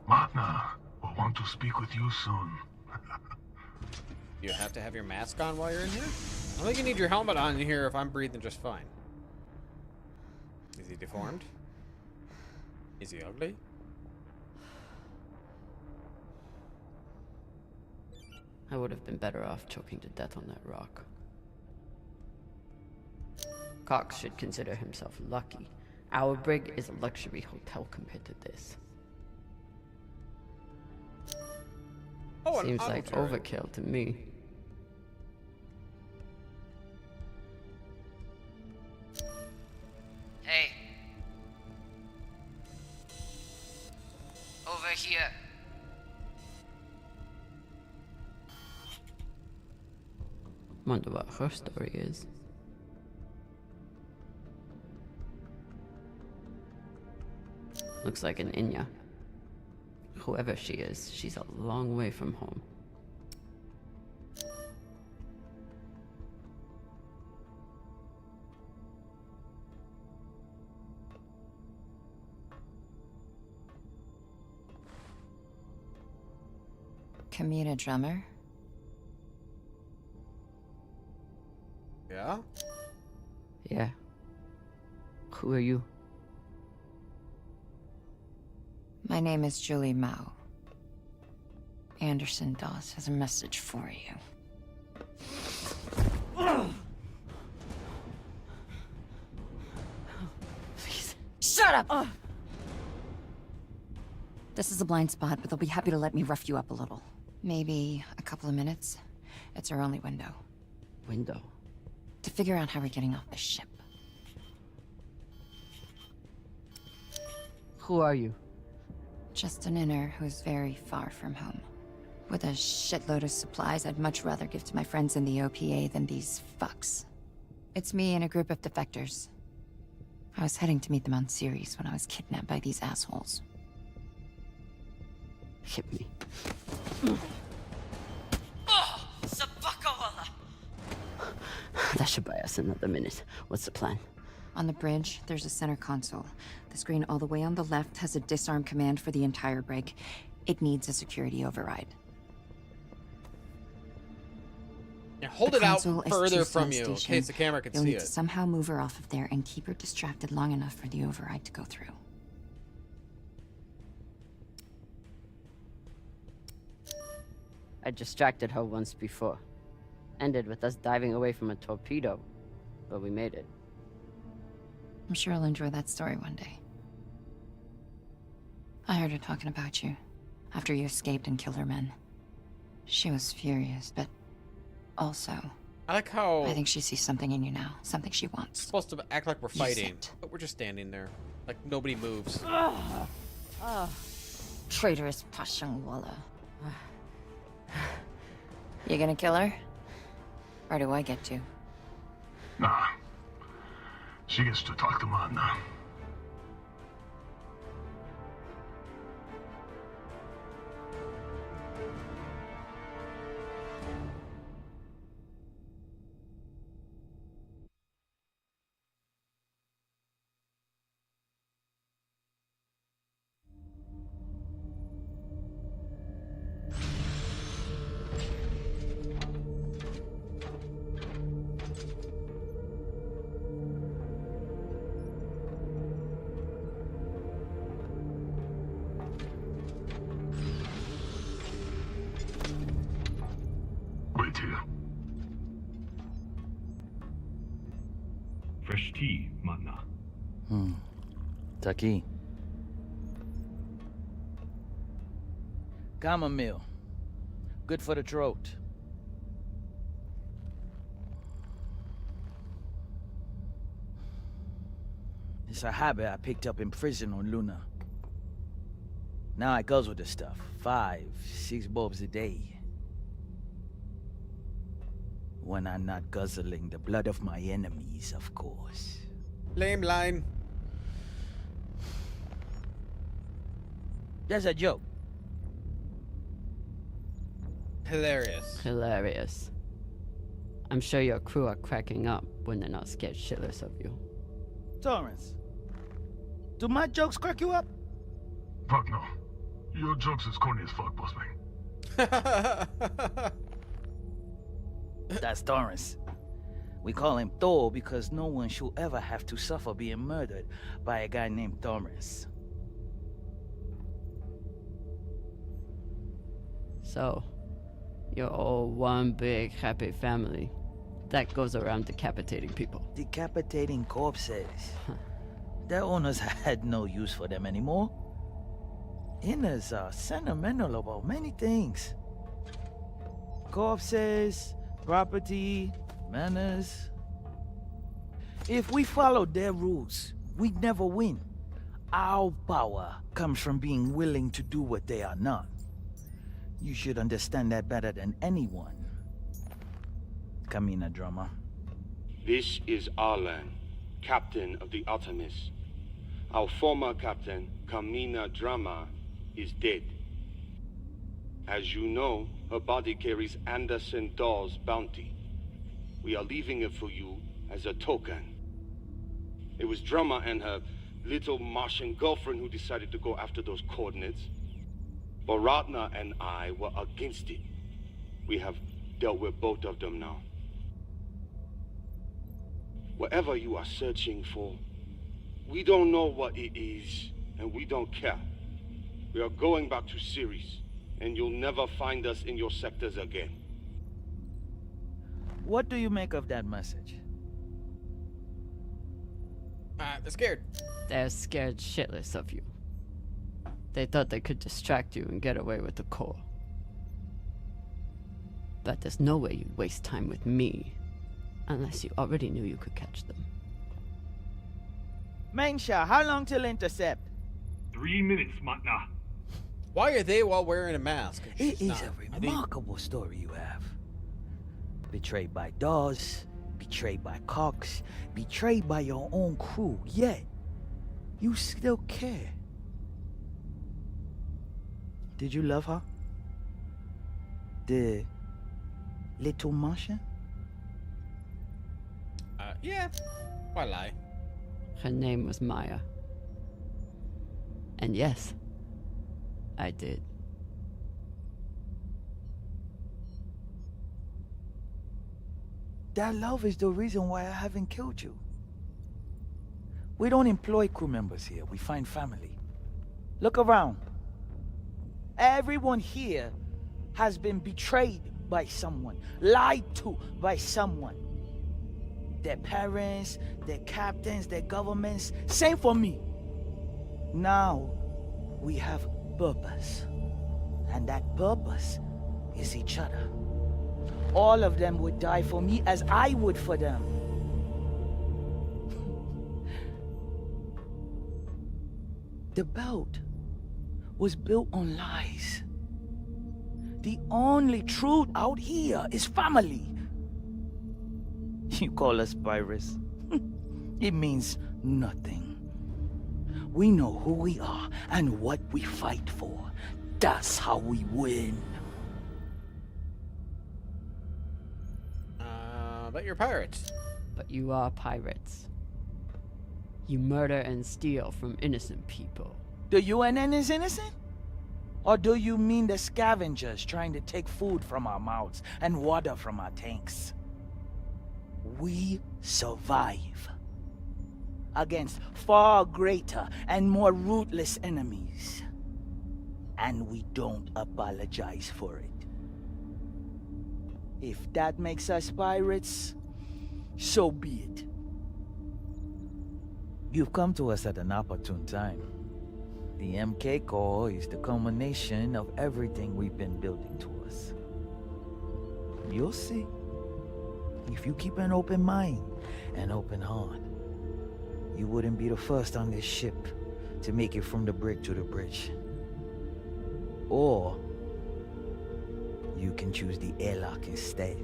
Speaker 5: Matna will want to speak with you soon.
Speaker 1: You have to have your mask on while you're in here? I think you need your helmet on in here if I'm breathing just fine. Is he deformed? Is he ugly?
Speaker 2: I would have been better off choking to death on that rock. Cox should consider himself lucky. Our brig is a luxury hotel compared to this.
Speaker 1: Oh,
Speaker 2: seems like overkill to me. Hey. Over here. Wonder what her story is. Looks like an Inya. Whoever she is, she's a long way from home.
Speaker 10: Camina Drummer?
Speaker 1: Yeah?
Speaker 2: Yeah. Who are you?
Speaker 10: My name is Julie Mao. Anderson Dawes has a message for you. Please. Shut up! This is a blind spot, but they'll be happy to let me rough you up a little. Maybe a couple of minutes. It's our only window.
Speaker 2: Window?
Speaker 10: To figure out how we're getting off the ship.
Speaker 2: Who are you?
Speaker 10: Just an inner who's very far from home. With a shitload of supplies I'd much rather give to my friends in the OPA than these fucks. It's me and a group of defectors. I was heading to meet them on Ceres when I was kidnapped by these assholes.
Speaker 2: Hit me. That should buy us another minute. What's the plan?
Speaker 10: On the bridge, there's a center console. The screen all the way on the left has a disarm command for the entire brig. It needs a security override.
Speaker 1: Yeah, hold it out further from you in case the camera can
Speaker 10: You'll
Speaker 1: see
Speaker 10: need
Speaker 1: it.
Speaker 10: to somehow move her off of there and keep her distracted long enough for the override to go through.
Speaker 2: I distracted her once before. Ended with us diving away from a torpedo. But we made it.
Speaker 10: I'm sure I'll enjoy that story one day. I heard her talking about you after you escaped and killed her men. She was furious, but also...
Speaker 1: I like how...
Speaker 10: I think she sees something in you now, something she wants.
Speaker 1: We're supposed to act like we're fighting, but we're just standing there. Like nobody moves.
Speaker 10: Traitorous Pashangwala. You gonna kill her? Or do I get to?
Speaker 5: Nah. She gets to talk to Matna. Wait here.
Speaker 8: Fresh tea, Matna.
Speaker 11: Taki. Chamomile. Good for the throat. It's a habit I picked up in prison on Luna. Now I guzzle the stuff. 5, 6 bulbs a day. When I'm not guzzling the blood of my enemies, of course.
Speaker 1: Lame line.
Speaker 11: That's a joke.
Speaker 1: Hilarious.
Speaker 2: Hilarious. I'm sure your crew are cracking up when they're not scared shitless of you.
Speaker 11: Torrance, do my jokes crack you up?
Speaker 12: Fuck no. Your jokes is corny as fuck, boss man.
Speaker 11: That's Torrance. We call him Thor because no one should ever have to suffer being murdered by a guy named Torrance.
Speaker 2: So, you're all one big happy family that goes around decapitating people.
Speaker 11: Decapitating corpses. Their owners had no use for them anymore. Inners are sentimental about many things. Corpses, property, manners. If we followed their rules, we'd never win. Our power comes from being willing to do what they are not. You should understand that better than anyone. Camina Drummer.
Speaker 13: This is Arlan, captain of the Artemis. Our former captain, Camina Drummer, is dead. As you know, her body carries Anderson Dawes' bounty. We are leaving it for you as a token. It was Drummer and her little Martian girlfriend who decided to go after those coordinates. But Ratna and I were against it. We have dealt with both of them now. Whatever you are searching for, we don't know what it is, and we don't care. We are going back to Ceres, and you'll never find us in your sectors again.
Speaker 11: What do you make of that message?
Speaker 1: They're scared.
Speaker 2: They're scared shitless of you. They thought they could distract you and get away with the core. But there's no way you'd waste time with me, unless you already knew you could catch them.
Speaker 11: Mensha, how long till intercept?
Speaker 8: 3 minutes, Matna.
Speaker 1: Why are they all wearing a mask?
Speaker 11: It is a remarkable story you have. Betrayed by Dawes, betrayed by Cox, betrayed by your own crew, yet you still care. Did you love her? The little Martian?
Speaker 1: Yeah. Why lie?
Speaker 2: Her name was Maya. And yes, I did.
Speaker 11: That love is the reason why I haven't killed you. We don't employ crew members here, we find family. Look around. Everyone here has been betrayed by someone, lied to by someone. Their parents, their captains, their governments, same for me. Now, we have purpose. And that purpose is each other. All of them would die for me as I would for them. The belt was built on lies. The only truth out here is family. You call us pirates? It means nothing. We know who we are and what we fight for. That's how we win.
Speaker 1: But you're pirates.
Speaker 2: But you are pirates. You murder and steal from innocent people.
Speaker 11: The UNN is innocent? Or do you mean the scavengers trying to take food from our mouths and water from our tanks? We survive against far greater and more ruthless enemies. And we don't apologize for it. If that makes us pirates, so be it. You've come to us at an opportune time. The MK Core is the culmination of everything we've been building towards. You'll see. If you keep an open mind and open heart, you wouldn't be the first on this ship to make it from the brig to the bridge. Or you can choose the airlock instead.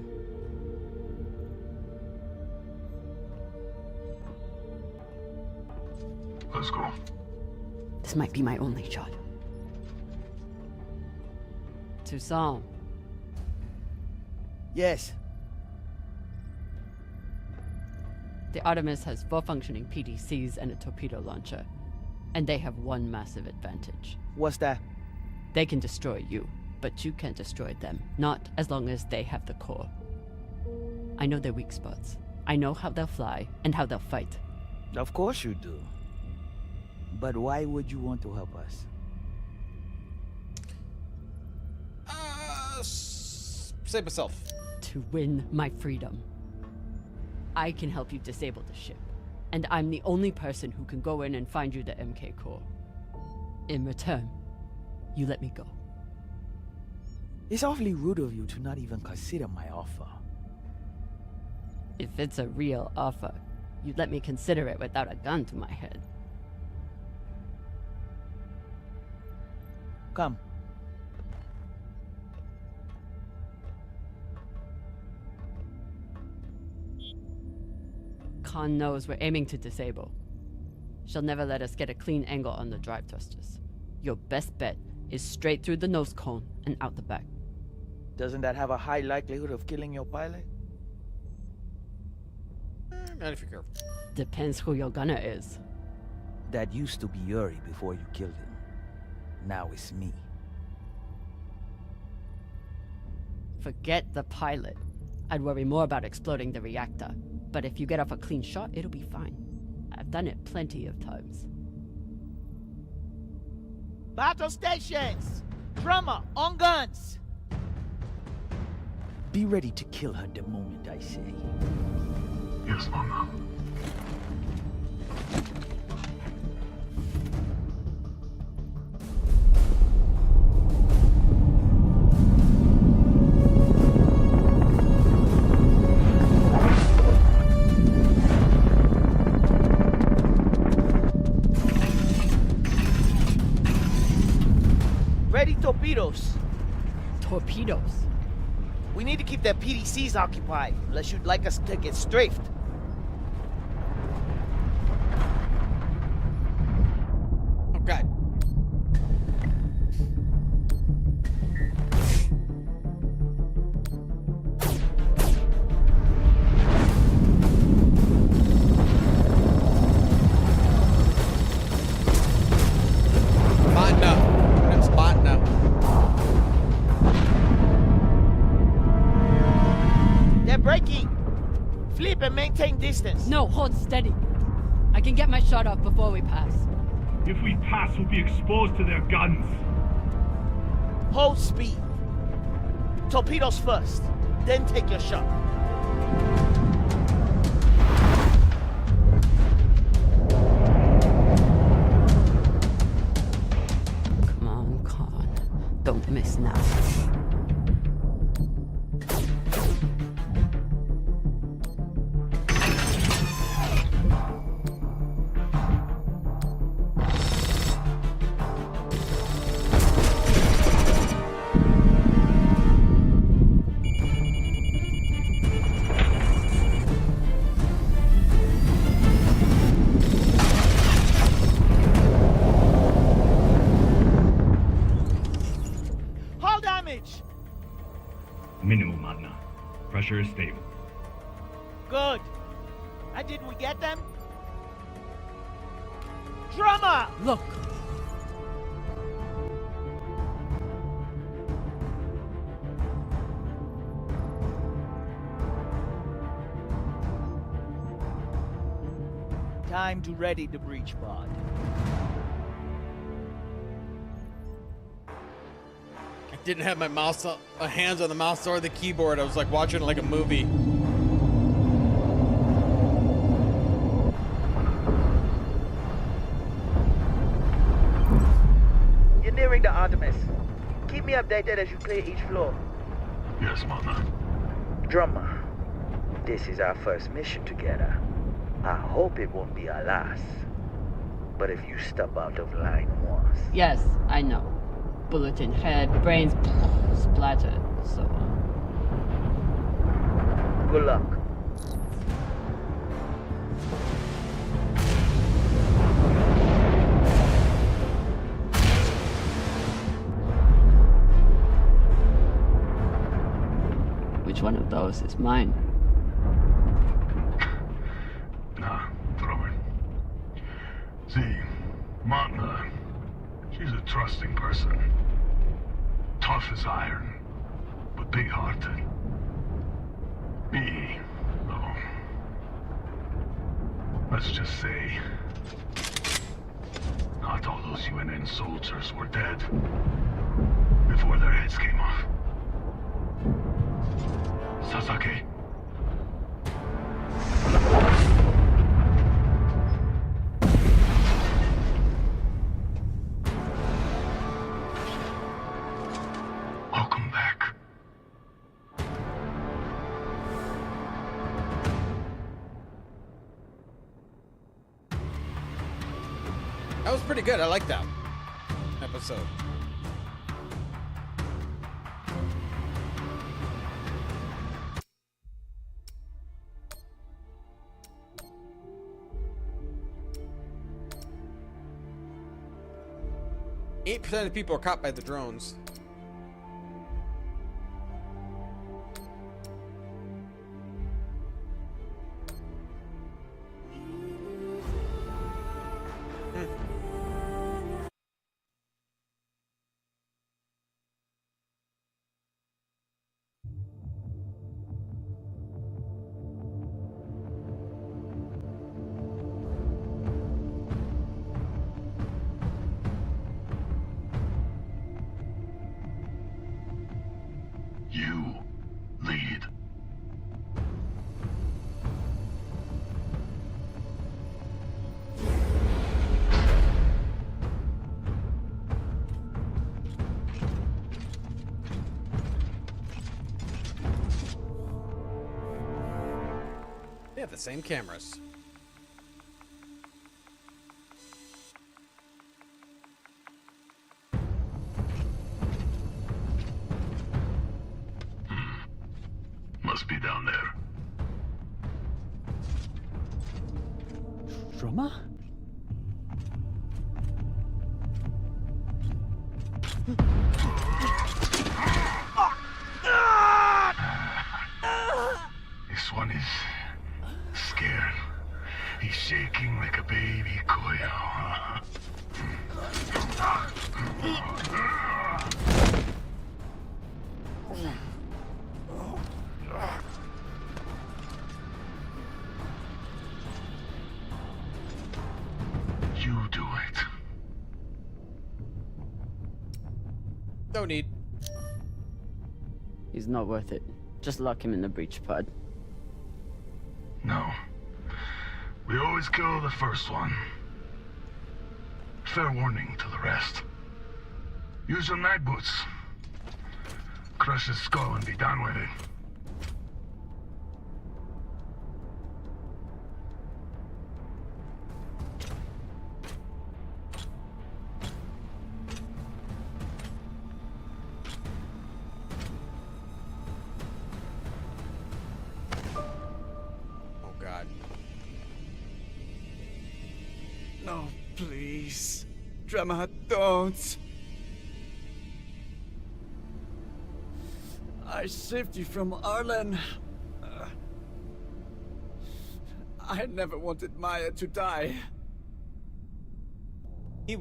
Speaker 12: Let's go.
Speaker 2: This might be my only shot. Toussaint.
Speaker 11: Yes.
Speaker 2: The Artemis has 4 functioning PDCs and a torpedo launcher. And they have one massive advantage.
Speaker 11: What's that?
Speaker 2: They can destroy you, but you can't destroy them. Not as long as they have the core. I know their weak spots. I know how they'll fly and how they'll fight.
Speaker 11: Of course you do. But why would you want to help us?
Speaker 1: Say myself.
Speaker 2: To win my freedom. I can help you disable the ship. And I'm the only person who can go in and find you the MK core. In return, you let me go.
Speaker 11: It's awfully rude of you to not even consider my offer.
Speaker 2: If it's a real offer, you'd let me consider it without a gun to my head.
Speaker 11: Come.
Speaker 2: Khan knows we're aiming to disable. She'll never let us get a clean angle on the drive thrusters. Your best bet is straight through the nose cone and out the back.
Speaker 11: Doesn't that have a high likelihood of killing your pilot?
Speaker 1: Not if you're careful.
Speaker 2: Depends who your gunner is.
Speaker 11: That used to be Yuri before you killed him. Now it's me.
Speaker 2: Forget the pilot. I'd worry more about exploding the reactor. But if you get off a clean shot, it'll be fine. I've done it plenty of times.
Speaker 11: Battle stations! Drummer, on guns! Be ready to kill her the moment I say.
Speaker 12: Yes, Mama.
Speaker 11: Ready torpedoes.
Speaker 2: Torpedoes?
Speaker 11: We need to keep their PDCs occupied, unless you'd like us to get strafed.
Speaker 1: Oh, God. Spotting up. I'm spotting up.
Speaker 11: They're breaking. Flip and maintain distance.
Speaker 2: No, hold steady. I can get my shot off before we pass.
Speaker 8: If we pass, we'll be exposed to their guns.
Speaker 11: Hold speed. Torpedoes first, then take your shot.
Speaker 2: Come on, Khan. Don't miss now.
Speaker 11: Hull damage!
Speaker 8: Minimal, Magna. Pressure is stable.
Speaker 11: Good. And did we get them? Drummer!
Speaker 2: Look!
Speaker 11: Time to ready the breach pod.
Speaker 1: I didn't have my hands on the mouse or the keyboard. I was like watching it like a movie.
Speaker 11: You're nearing the Artemis. Keep me updated as you clear each floor.
Speaker 12: Yes, Mama.
Speaker 14: Drummer, this is our first mission together. I hope it won't be our last. But if you step out of line once...
Speaker 2: Yes, I know. Bullet in head, brains splattered, so on.
Speaker 14: Good luck.
Speaker 2: Which one of those is mine?
Speaker 12: See, Matna, she's a trusting person. Tough as iron, but big-hearted. Me, though. Let's just say, not all those UNN soldiers were dead before their heads came off. Sasaki. Welcome back.
Speaker 1: That was pretty good. I like that episode. Eight percent of people are caught by the drones.
Speaker 12: You lead.
Speaker 1: They have the same cameras.
Speaker 12: Must be down there.
Speaker 11: Drummer?
Speaker 12: This one is scared. He's shaking like a baby koyo. You do it.
Speaker 1: No need.
Speaker 2: He's not worth it. Just lock him in the breach pod.
Speaker 12: No. We always kill the first one. Fair warning to the rest. Use your night boots. Crush his skull and be done with it.
Speaker 1: Oh God.
Speaker 15: No, please. Drummer, don't. I saved you from Arlen. I never wanted Maya to die.
Speaker 1: He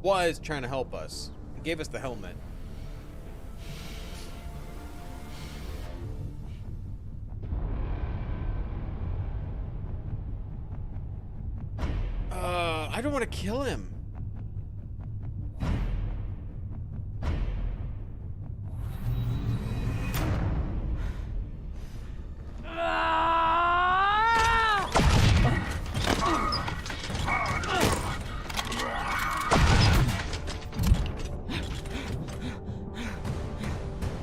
Speaker 1: was trying to help us. He gave us the helmet. I don't want to kill him.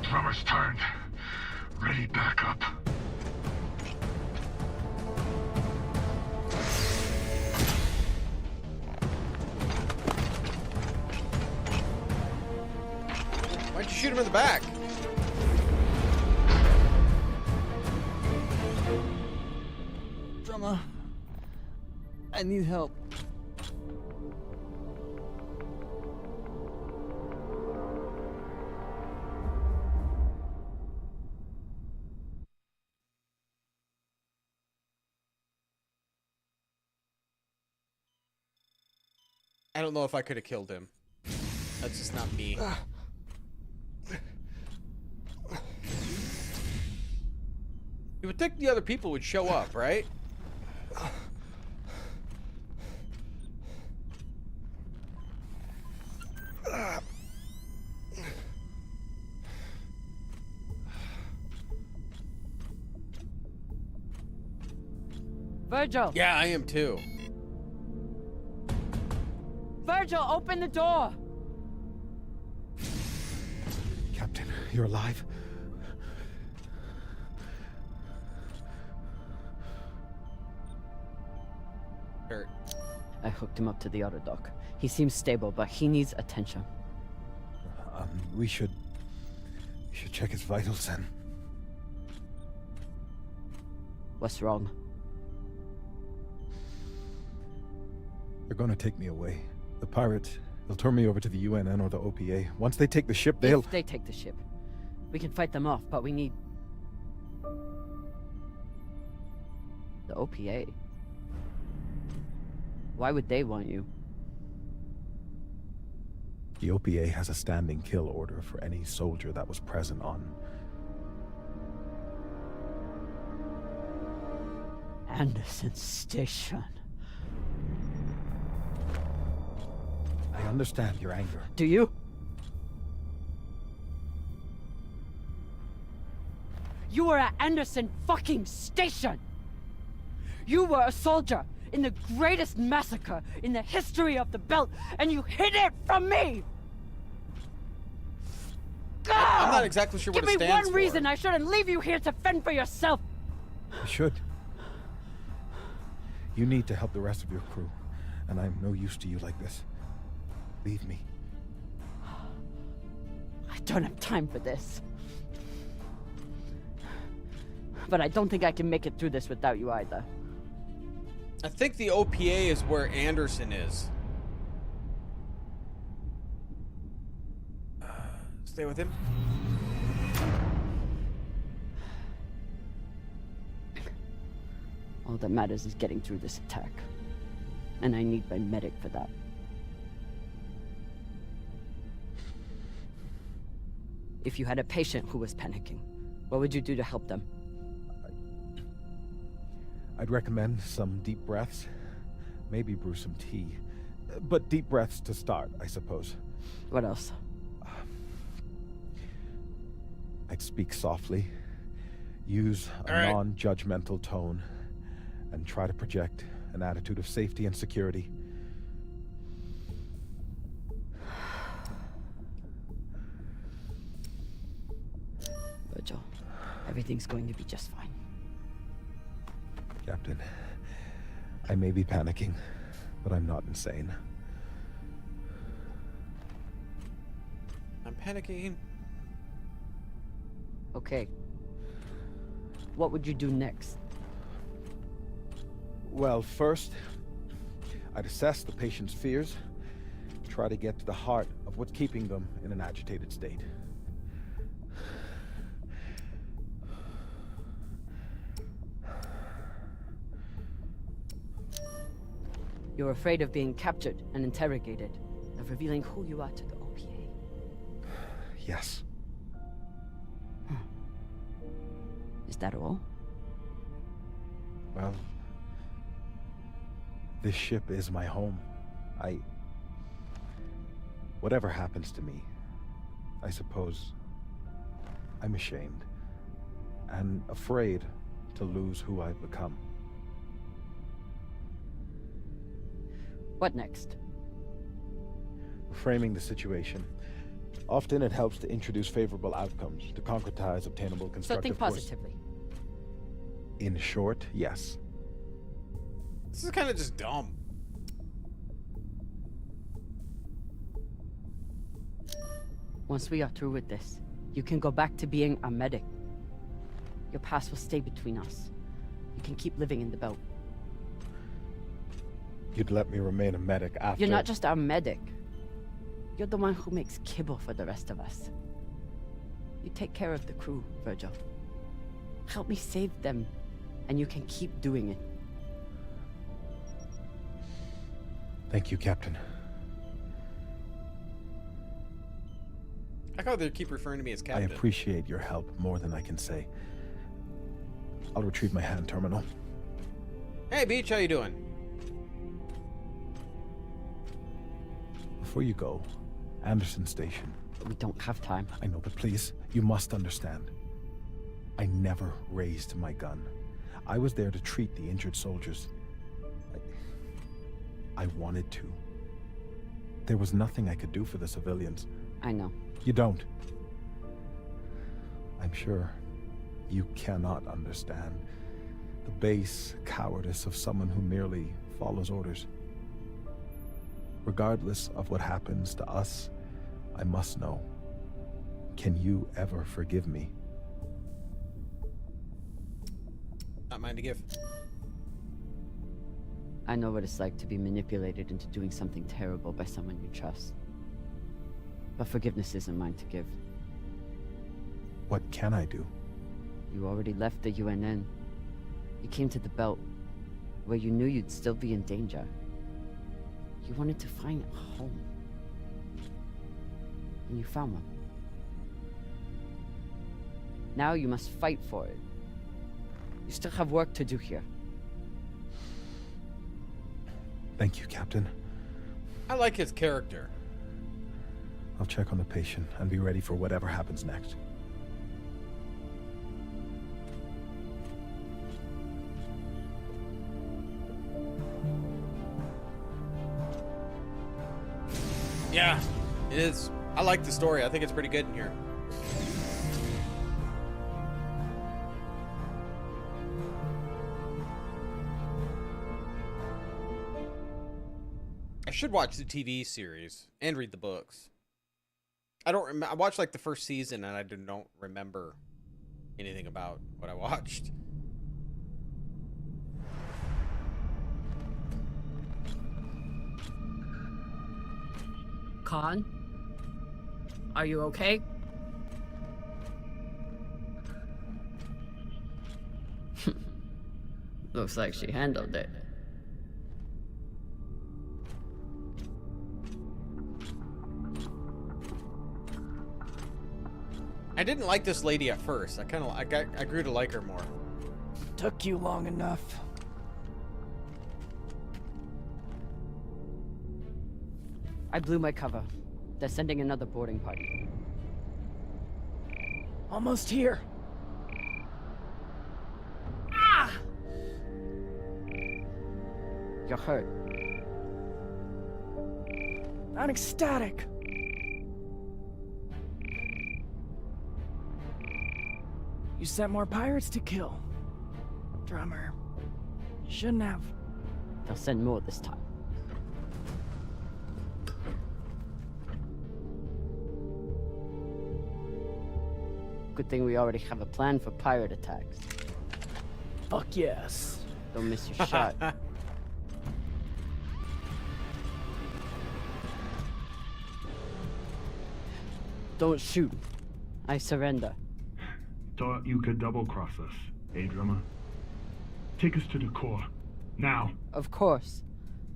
Speaker 12: Drummer's turned. Ready back up.
Speaker 1: Why'd you shoot him in the back?
Speaker 15: Drummer, I need help.
Speaker 1: I don't know if I could have killed him. That's just not me. You would think the other people would show up, right?
Speaker 2: Virgil!
Speaker 1: Yeah, I am too.
Speaker 2: Virgil, open the door!
Speaker 16: Captain, you're alive?
Speaker 1: Hurt.
Speaker 2: I hooked him up to the auto dock. He seems stable, but he needs attention.
Speaker 16: We should check his vitals then.
Speaker 2: What's wrong?
Speaker 16: They're gonna take me away. The pirates, they'll turn me over to the UNN or the OPA. Once they take the ship, they'll...
Speaker 2: If they take the ship, we can fight them off, but we need... the OPA. Why would they want you?
Speaker 16: The OPA has a standing kill order for any soldier that was present on...
Speaker 2: Anderson Station.
Speaker 16: I understand your anger.
Speaker 2: Do you? You were at Anderson fucking Station! You were a soldier in the greatest massacre in the history of the belt, and you hid it from me!
Speaker 1: I'm not exactly sure what it stands for.
Speaker 2: Give me one reason I shouldn't leave you here to fend for yourself!
Speaker 16: You should. You need to help the rest of your crew, and I'm no use to you like this. Leave me.
Speaker 2: I don't have time for this. But I don't think I can make it through this without you either.
Speaker 1: I think the OPA is where Anderson is. Stay with him.
Speaker 2: All that matters is getting through this attack. And I need my medic for that. If you had a patient who was panicking, what would you do to help them?
Speaker 16: I'd recommend some deep breaths. Maybe brew some tea. But deep breaths to start, I suppose.
Speaker 2: What else?
Speaker 16: I'd speak softly, use a non-judgmental tone, and try to project an attitude of safety and security.
Speaker 2: Virgil, everything's going to be just fine.
Speaker 16: Captain, I may be panicking, but I'm not insane.
Speaker 1: I'm panicking.
Speaker 2: Okay. What would you do next?
Speaker 16: Well, first, I'd assess the patient's fears, try to get to the heart of what's keeping them in an agitated state.
Speaker 2: You're afraid of being captured and interrogated, of revealing who you are to the OPA.
Speaker 16: Yes.
Speaker 2: Is that all?
Speaker 16: Well, this ship is my home. Whatever happens to me, I suppose I'm ashamed and afraid to lose who I've become.
Speaker 2: What next?
Speaker 16: Framing the situation. Often it helps to introduce favorable outcomes, to concretize obtainable constructive
Speaker 2: So think positively.
Speaker 16: In short, yes.
Speaker 1: This is kind of just dumb.
Speaker 2: Once we are through with this, you can go back to being a medic. Your past will stay between us. You can keep living in the belt.
Speaker 16: You'd let me remain a medic after...
Speaker 2: You're not just our medic. You're the one who makes kibble for the rest of us. You take care of the crew, Virgil. Help me save them, and you can keep doing it.
Speaker 16: Thank you, Captain.
Speaker 1: I how they keep referring to me as
Speaker 16: I
Speaker 1: Captain.
Speaker 16: appreciate your help more than I can say. I'll retrieve my hand terminal.
Speaker 1: Hey, Beach, how you doing?
Speaker 16: Before you go, Anderson Station.
Speaker 2: We don't have time.
Speaker 16: I know, but please, you must understand. I never raised my gun. I was there to treat the injured soldiers. I wanted to. There was nothing I could do for the civilians.
Speaker 2: I know.
Speaker 16: You don't. I'm sure you cannot understand the base cowardice of someone who merely follows orders. Regardless of what happens to us, I must know. Can you ever forgive me?
Speaker 1: Not mine to give.
Speaker 2: I know what it's like to be manipulated into doing something terrible by someone you trust. But forgiveness isn't mine to give.
Speaker 16: What can I do?
Speaker 2: You already left the UNN. You came to the Belt, where you knew you'd still be in danger. You wanted to find a home. And you found one. Now you must fight for it. You still have work to do here.
Speaker 16: Thank you, Captain.
Speaker 1: I like his character.
Speaker 16: I'll check on the patient and be ready for whatever happens next.
Speaker 1: Yeah, it is. I like the story. I think it's pretty good in here. I should watch the TV series and read the books. I don't remember. I watched like the first season and I don't remember anything about what I watched.
Speaker 2: Khan? Are you okay? Looks like she handled it.
Speaker 1: I didn't like this lady at first. I grew to like her more.
Speaker 15: Took you long enough.
Speaker 2: I blew my cover. They're sending another boarding party.
Speaker 15: Almost here. Ah!
Speaker 2: You're hurt.
Speaker 15: Not ecstatic. You sent more pirates to kill. Drummer. Shouldn't have.
Speaker 2: They'll send more this time. Good thing we already have a plan for pirate attacks.
Speaker 15: Fuck yes.
Speaker 2: Don't miss your shot. Don't shoot. I surrender.
Speaker 12: Thought you could double-cross us, eh, Drummer? Take us to the core. Now.
Speaker 2: Of course.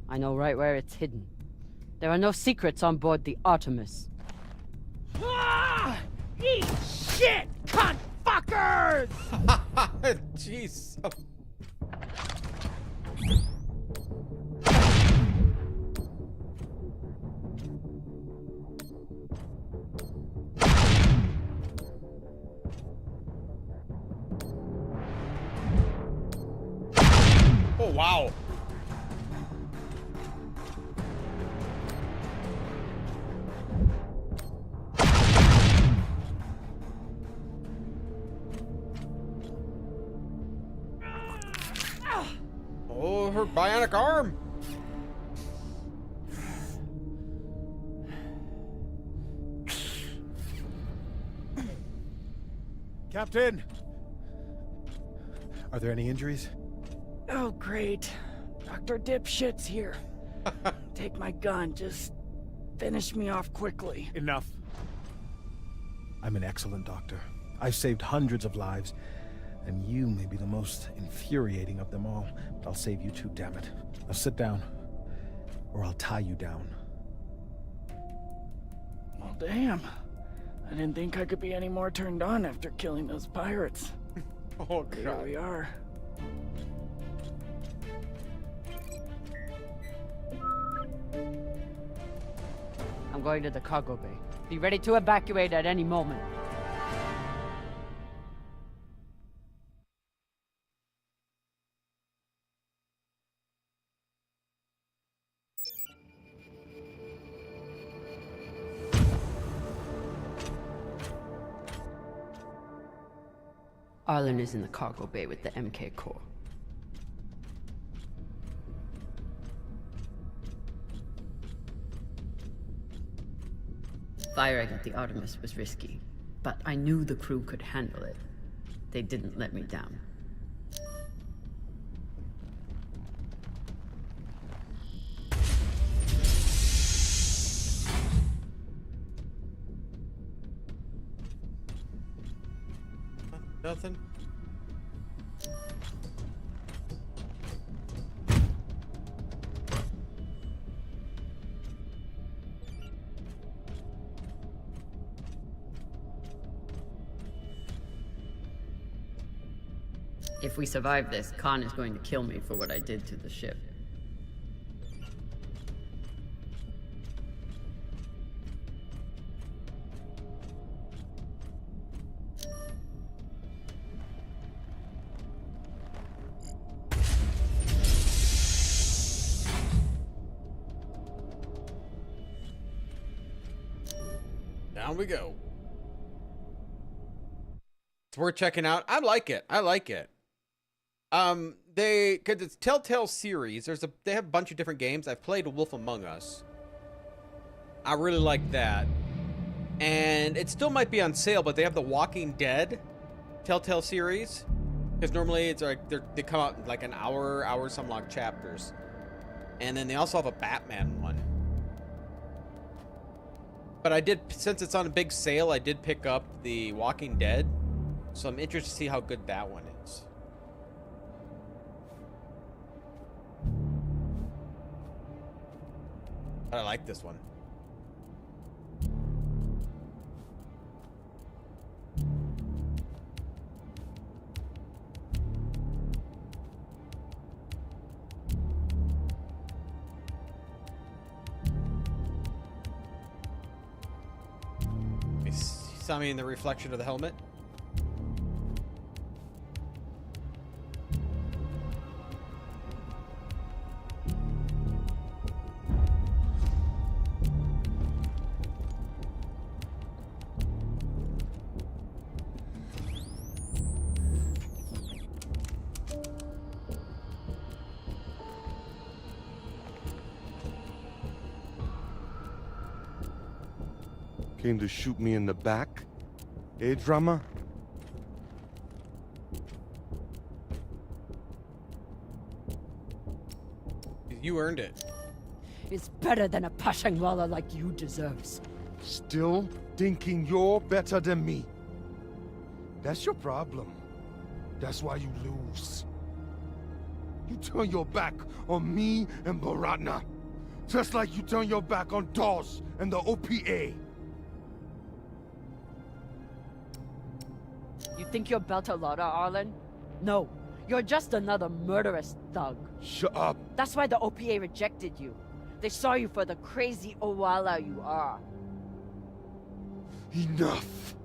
Speaker 2: I know right where it's hidden. There are no secrets on board the Artemis.
Speaker 15: Ah! Eat shit, cunt fuckers!
Speaker 1: Jeez. Oh, wow. Oh, her bionic arm.
Speaker 16: Captain! Are there any injuries?
Speaker 15: Oh, great. Dr. Dipshit's here. Take my gun, just finish me off quickly.
Speaker 16: Enough. I'm an excellent doctor. I've saved hundreds of lives, and you may be the most infuriating of them all. But I'll save you too, damn it. Now sit down, or I'll tie you down.
Speaker 15: Well, damn. I didn't think I could be any more turned on after killing those pirates.
Speaker 1: Oh, God.
Speaker 15: Here we are.
Speaker 2: I'm going to the cargo bay. Be ready to evacuate at any moment. Arlen is in the cargo bay with the MK core. Firing at the Artemis was risky, but I knew the crew could handle it. They didn't let me down.
Speaker 1: Nothing.
Speaker 2: If we survive this, Khan is going to kill me for what I did to the ship.
Speaker 1: Down we go. It's worth checking out. I like it. I like it. Because it's Telltale series. They have a bunch of different games. I've played Wolf Among Us. I really like that. And it still might be on sale, but they have the Walking Dead Telltale series. Because normally it's like they come out in like an hour some long chapters. And then they also have a Batman one. But I did, since it's on a big sale, I did pick up the Walking Dead. So I'm interested to see how good that one is. But I like this one. You saw me in the reflection of the helmet?
Speaker 6: Came to shoot me in the back? Eh, Drummer?
Speaker 1: You earned it.
Speaker 2: It's better than a Pashangwala like you deserves.
Speaker 6: Still thinking you're better than me. That's your problem. That's why you lose. You turn your back on me and Baratna. Just like you turn your back on Dawes and the OPA.
Speaker 2: You think you're Beltalowda, Arlen? No, you're just another murderous thug.
Speaker 6: Shut up.
Speaker 2: That's why the OPA rejected you. They saw you for the crazy Owala you are.
Speaker 6: Enough.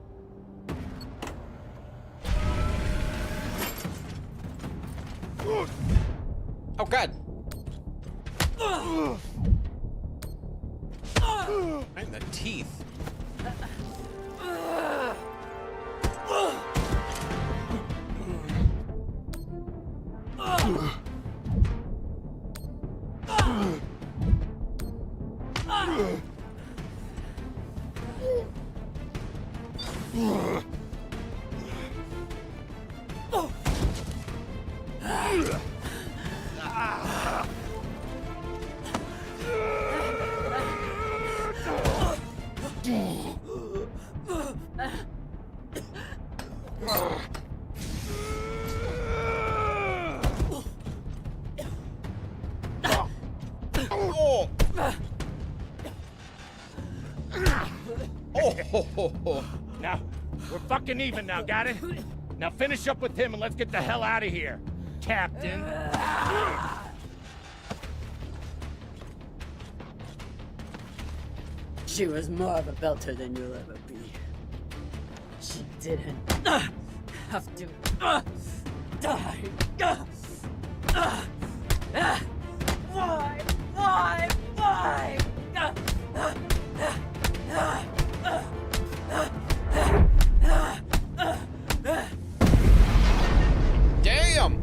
Speaker 1: Oh, God. Right in the teeth.
Speaker 17: Now, we're fucking even now, got it? Now finish up with him and let's get the hell out of here, Captain.
Speaker 2: She was more of a belter than you'll ever be. She didn't have to die. Why? Why? Why?
Speaker 1: Damn!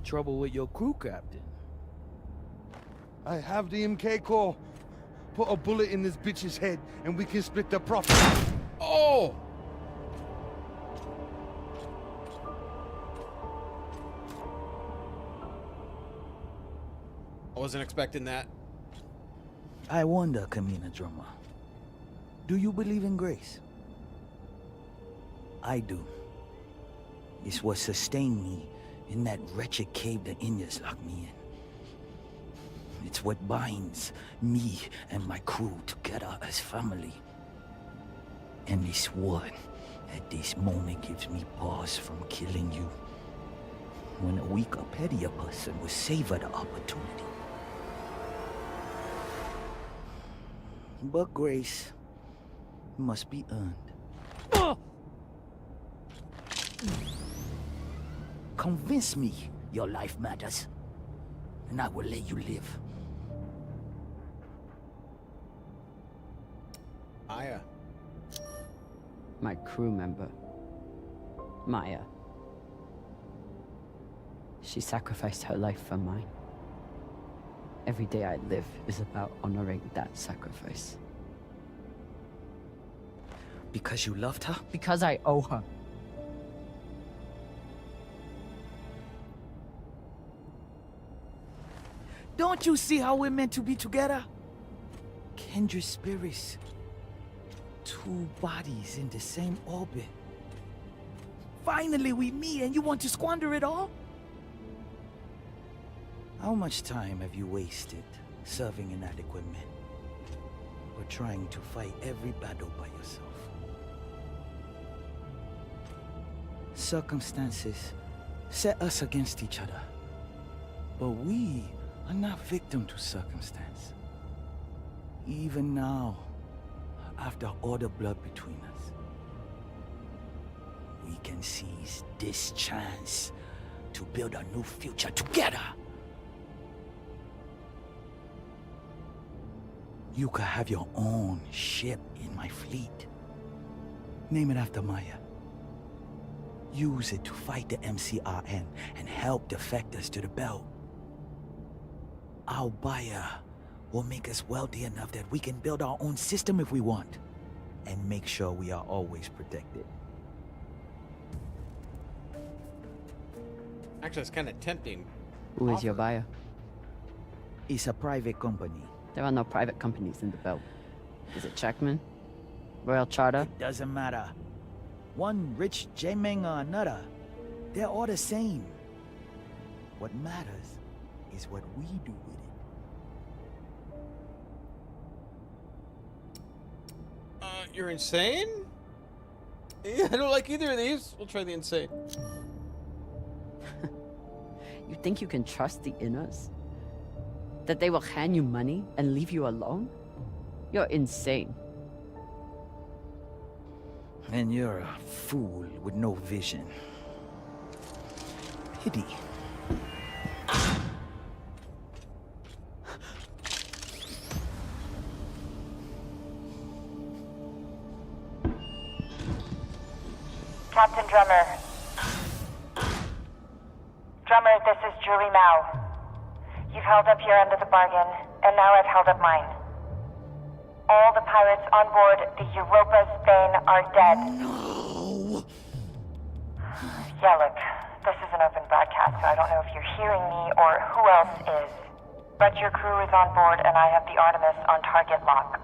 Speaker 11: Trouble with your crew, Captain?
Speaker 6: I have the MK core. Put a bullet in this bitch's head and we can split the profit.
Speaker 1: Oh! I wasn't expecting that.
Speaker 11: I wonder, Camina Drummer. Do you believe in grace? I do. It's what sustained me in that wretched cave the Indians locked me in. It's what binds me and my crew together as family. And this one, at this moment, gives me pause from killing you. When a weaker, pettier person will savor the opportunity. But grace must be earned. Convince me your life matters, and I will let you live.
Speaker 1: Maya.
Speaker 2: My crew member, Maya. She sacrificed her life for mine. Every day I live is about honoring that sacrifice.
Speaker 11: Because you loved her?
Speaker 2: Because I owe her.
Speaker 11: Don't you see how we're meant to be together? Kindred spirits. Two bodies in the same orbit. Finally we meet and you want to squander it all? How much time have you wasted serving inadequate men? Or trying to fight every battle by yourself? Circumstances set us against each other. But we are not victim to circumstance. Even now, after all the blood between us, we can seize this chance to build a new future together. You could have your own ship in my fleet. Name it after Maya. Use it to fight the MCRN and help defectors to the belt. Our buyer will make us wealthy enough that we can build our own system if we want, and make sure we are always protected.
Speaker 1: Actually, it's kind of tempting.
Speaker 2: Who is your buyer?
Speaker 11: It's a private company.
Speaker 2: There are no private companies in the belt. Is it Checkman? Royal Charter?
Speaker 11: It doesn't matter. One rich J-Meng or another. They're all the same. What matters is what we do with it.
Speaker 1: You're insane? Yeah, I don't like either of these. We'll try the insane.
Speaker 2: You think you can trust the Inners? That they will hand you money and leave you alone? You're insane.
Speaker 11: And you're a fool with no vision. Pity.
Speaker 18: Captain Drummer. Drummer, this is Julie Mao. You've held up your end of the bargain, and now I've held up mine. All the pirates on board the Europa's Bane are dead.
Speaker 11: No!
Speaker 18: Yeah, look, this is an open broadcast, so I don't know if you're hearing me or who else is. But your crew is on board, and I have the Artemis on target lock.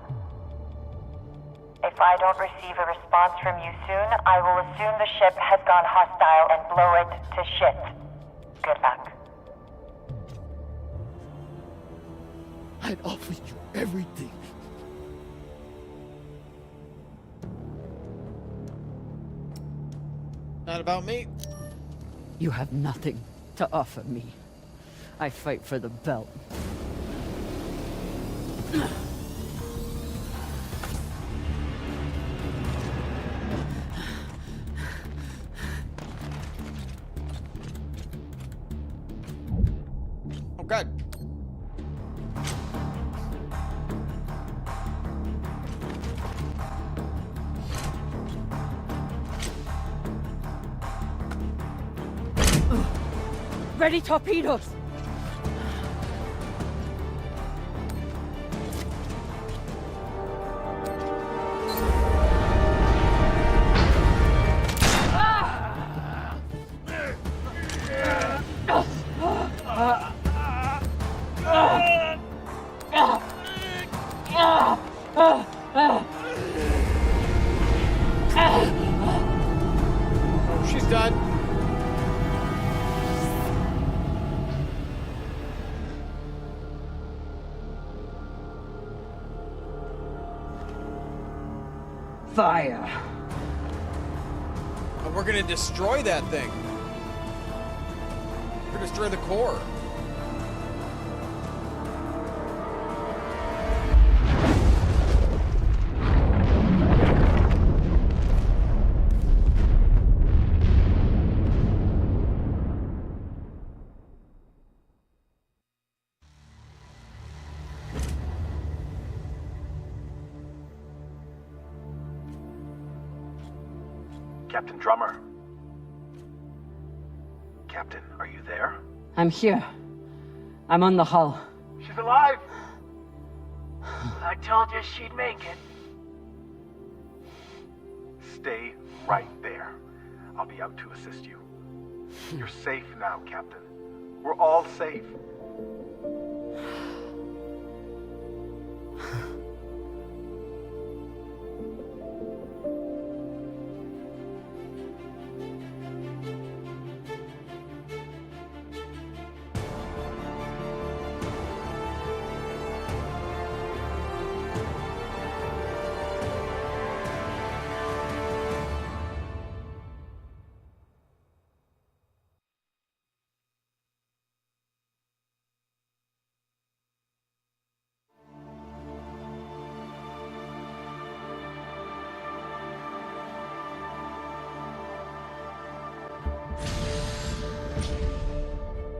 Speaker 18: If I don't receive a response from you soon, I will assume the ship has gone hostile and blow it to shit. Good luck.
Speaker 19: I'd offer you everything.
Speaker 1: Not about me.
Speaker 2: You have nothing to offer me. I fight for the belt.
Speaker 1: Oh, God.
Speaker 2: Ready torpedoes!
Speaker 1: Oh, she's done.
Speaker 2: Fire.
Speaker 1: And we're gonna destroy that thing. We're gonna destroy the core.
Speaker 20: Captain Drummer. Captain, are you there?
Speaker 2: I'm here. I'm on the hull.
Speaker 20: She's alive! I told you she'd make it. Stay right there. I'll be out to assist you. You're safe now, Captain. We're all safe.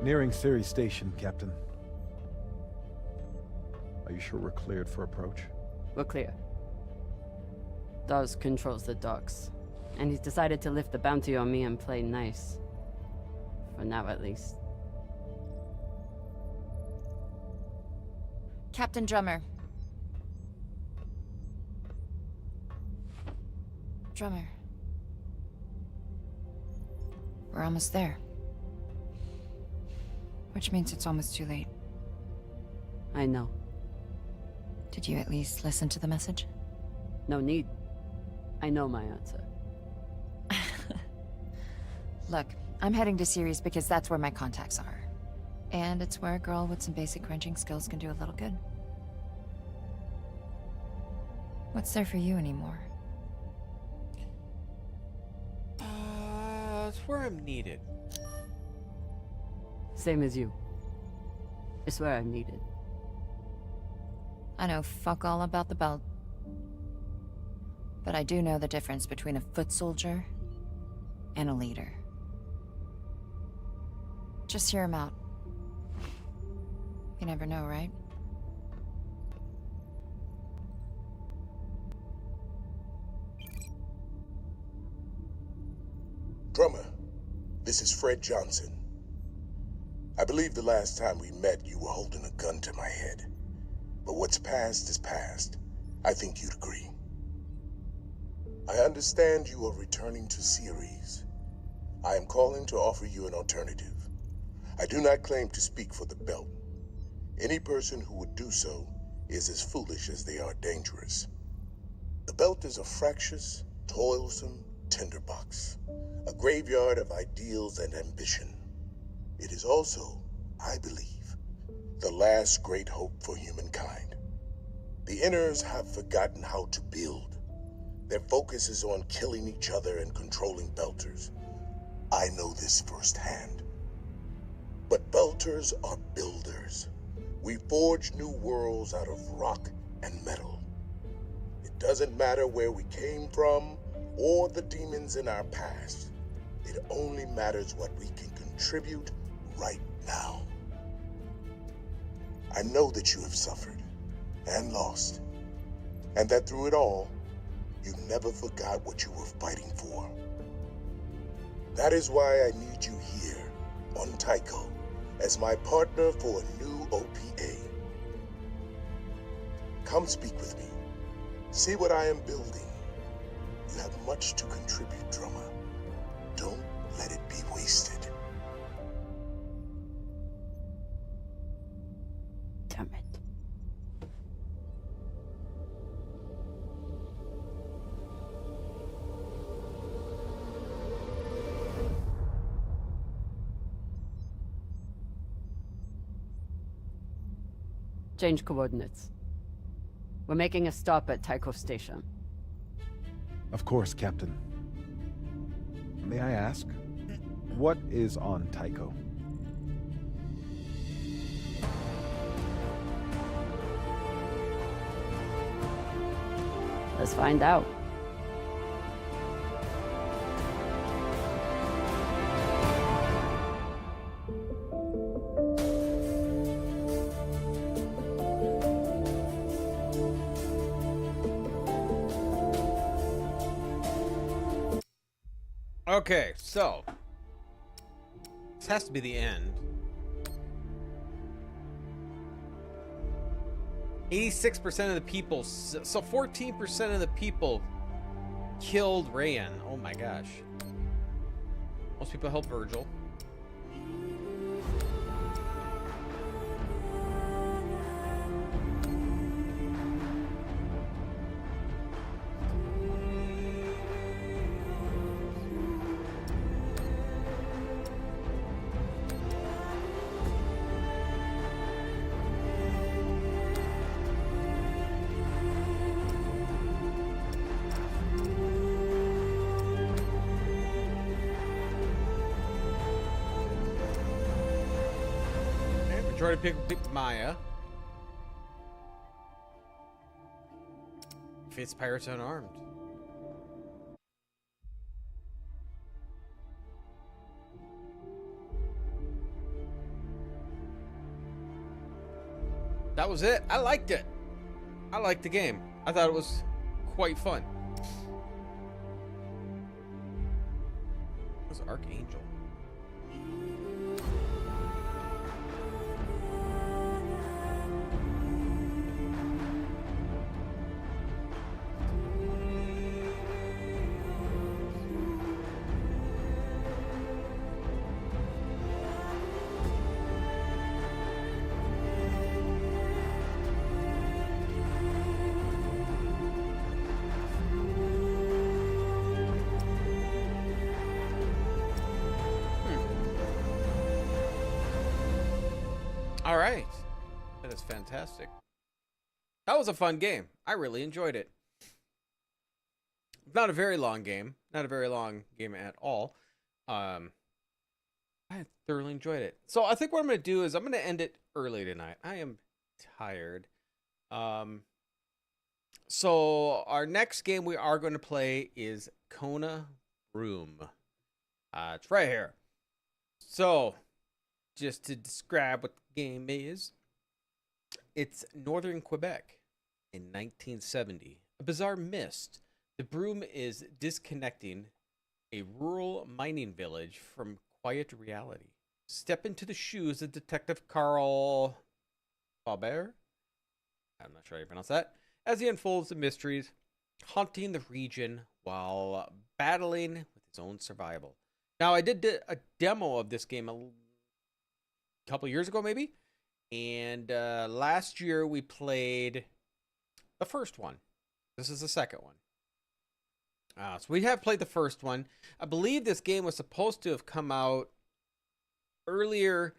Speaker 16: Nearing Ceres Station, Captain. Are you sure we're cleared for approach?
Speaker 2: We're clear. Dawes controls the docks, and he's decided to lift the bounty on me and play nice. For now, at least.
Speaker 10: Captain Drummer. Drummer. We're almost there. Which means it's almost too late.
Speaker 2: I know.
Speaker 10: Did you at least listen to the message?
Speaker 2: No need. I know my answer.
Speaker 10: Look, I'm heading to Ceres because that's where my contacts are. And it's where a girl with some basic crunching skills can do a little good. What's there for you anymore?
Speaker 1: It's where I'm needed.
Speaker 2: Same as you. It's where I'm needed.
Speaker 10: I know fuck all about the belt. But I do know the difference between a foot soldier and a leader. Just hear him out. You never know, right?
Speaker 21: Drummer, this is Fred Johnson. I believe the last time we met, you were holding a gun to my head. But what's past is past. I think you'd agree. I understand you are returning to Ceres. I am calling to offer you an alternative. I do not claim to speak for the belt. Any person who would do so is as foolish as they are dangerous. The belt is a fractious, toilsome tinderbox, a graveyard of ideals and ambition. It is also, I believe, the last great hope for humankind. The Inners have forgotten how to build. Their focus is on killing each other and controlling Belters. I know this firsthand. But Belters are builders. We forge new worlds out of rock and metal. It doesn't matter where we came from or the demons in our past. It only matters what we can contribute right now. I know that you have suffered and lost, and that through it all, you never forgot what you were fighting for. That is why I need you here on Tycho as my partner for a new OPA. Come speak with me. See what I am building. You have much to contribute, Drummer. Don't let it be wasted.
Speaker 2: Damn it. Change coordinates. We're making a stop at Tycho Station.
Speaker 16: Of course, Captain. May I ask, what is on Tycho?
Speaker 2: Let's find out.
Speaker 1: Okay, so this has to be the end. 86% of the people, so 14% of the people killed Rayan. Oh my gosh. Most people help Virgil. Try to pick Maya. Fits pirates unarmed. That was it. I liked it. I liked the game. I thought it was quite fun. It was Archangel. All right. That is fantastic. That was a fun game. I really enjoyed it. Not a very long game. Not a very long game at all. I thoroughly enjoyed it. So I think what I'm going to do is I'm going to end it early tonight. I am tired. So our next game we are going to play is Kona Room. It's right here. So just to describe what the game is, it's northern Quebec in 1970. A bizarre mist. The broom is disconnecting a rural mining village from quiet reality. Step into the shoes of Detective Carl Faubert. I'm not sure how you pronounce that. As he unfolds the mysteries, haunting the region while battling with his own survival. Now, I did a demo of this game a couple years ago, maybe. And last year we played the first one. This is the second one. So we have played the first one. I believe this game was supposed to have come out earlier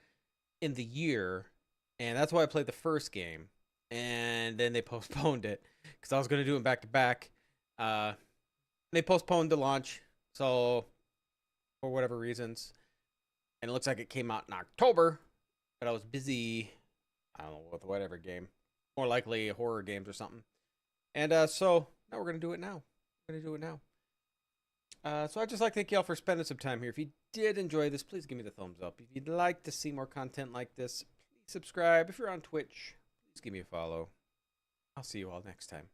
Speaker 1: in the year, and that's why I played the first game. And then they postponed it because I was going to do it back to back. They postponed the launch, so for whatever reasons. And it looks like it came out in October, but I was busy, I don't know, with whatever game. More likely horror games or something. And so now we're going to do it now. So I'd just like to thank y'all for spending some time here. If you did enjoy this, please give me the thumbs up. If you'd like to see more content like this, please subscribe. If you're on Twitch, please give me a follow. I'll see you all next time.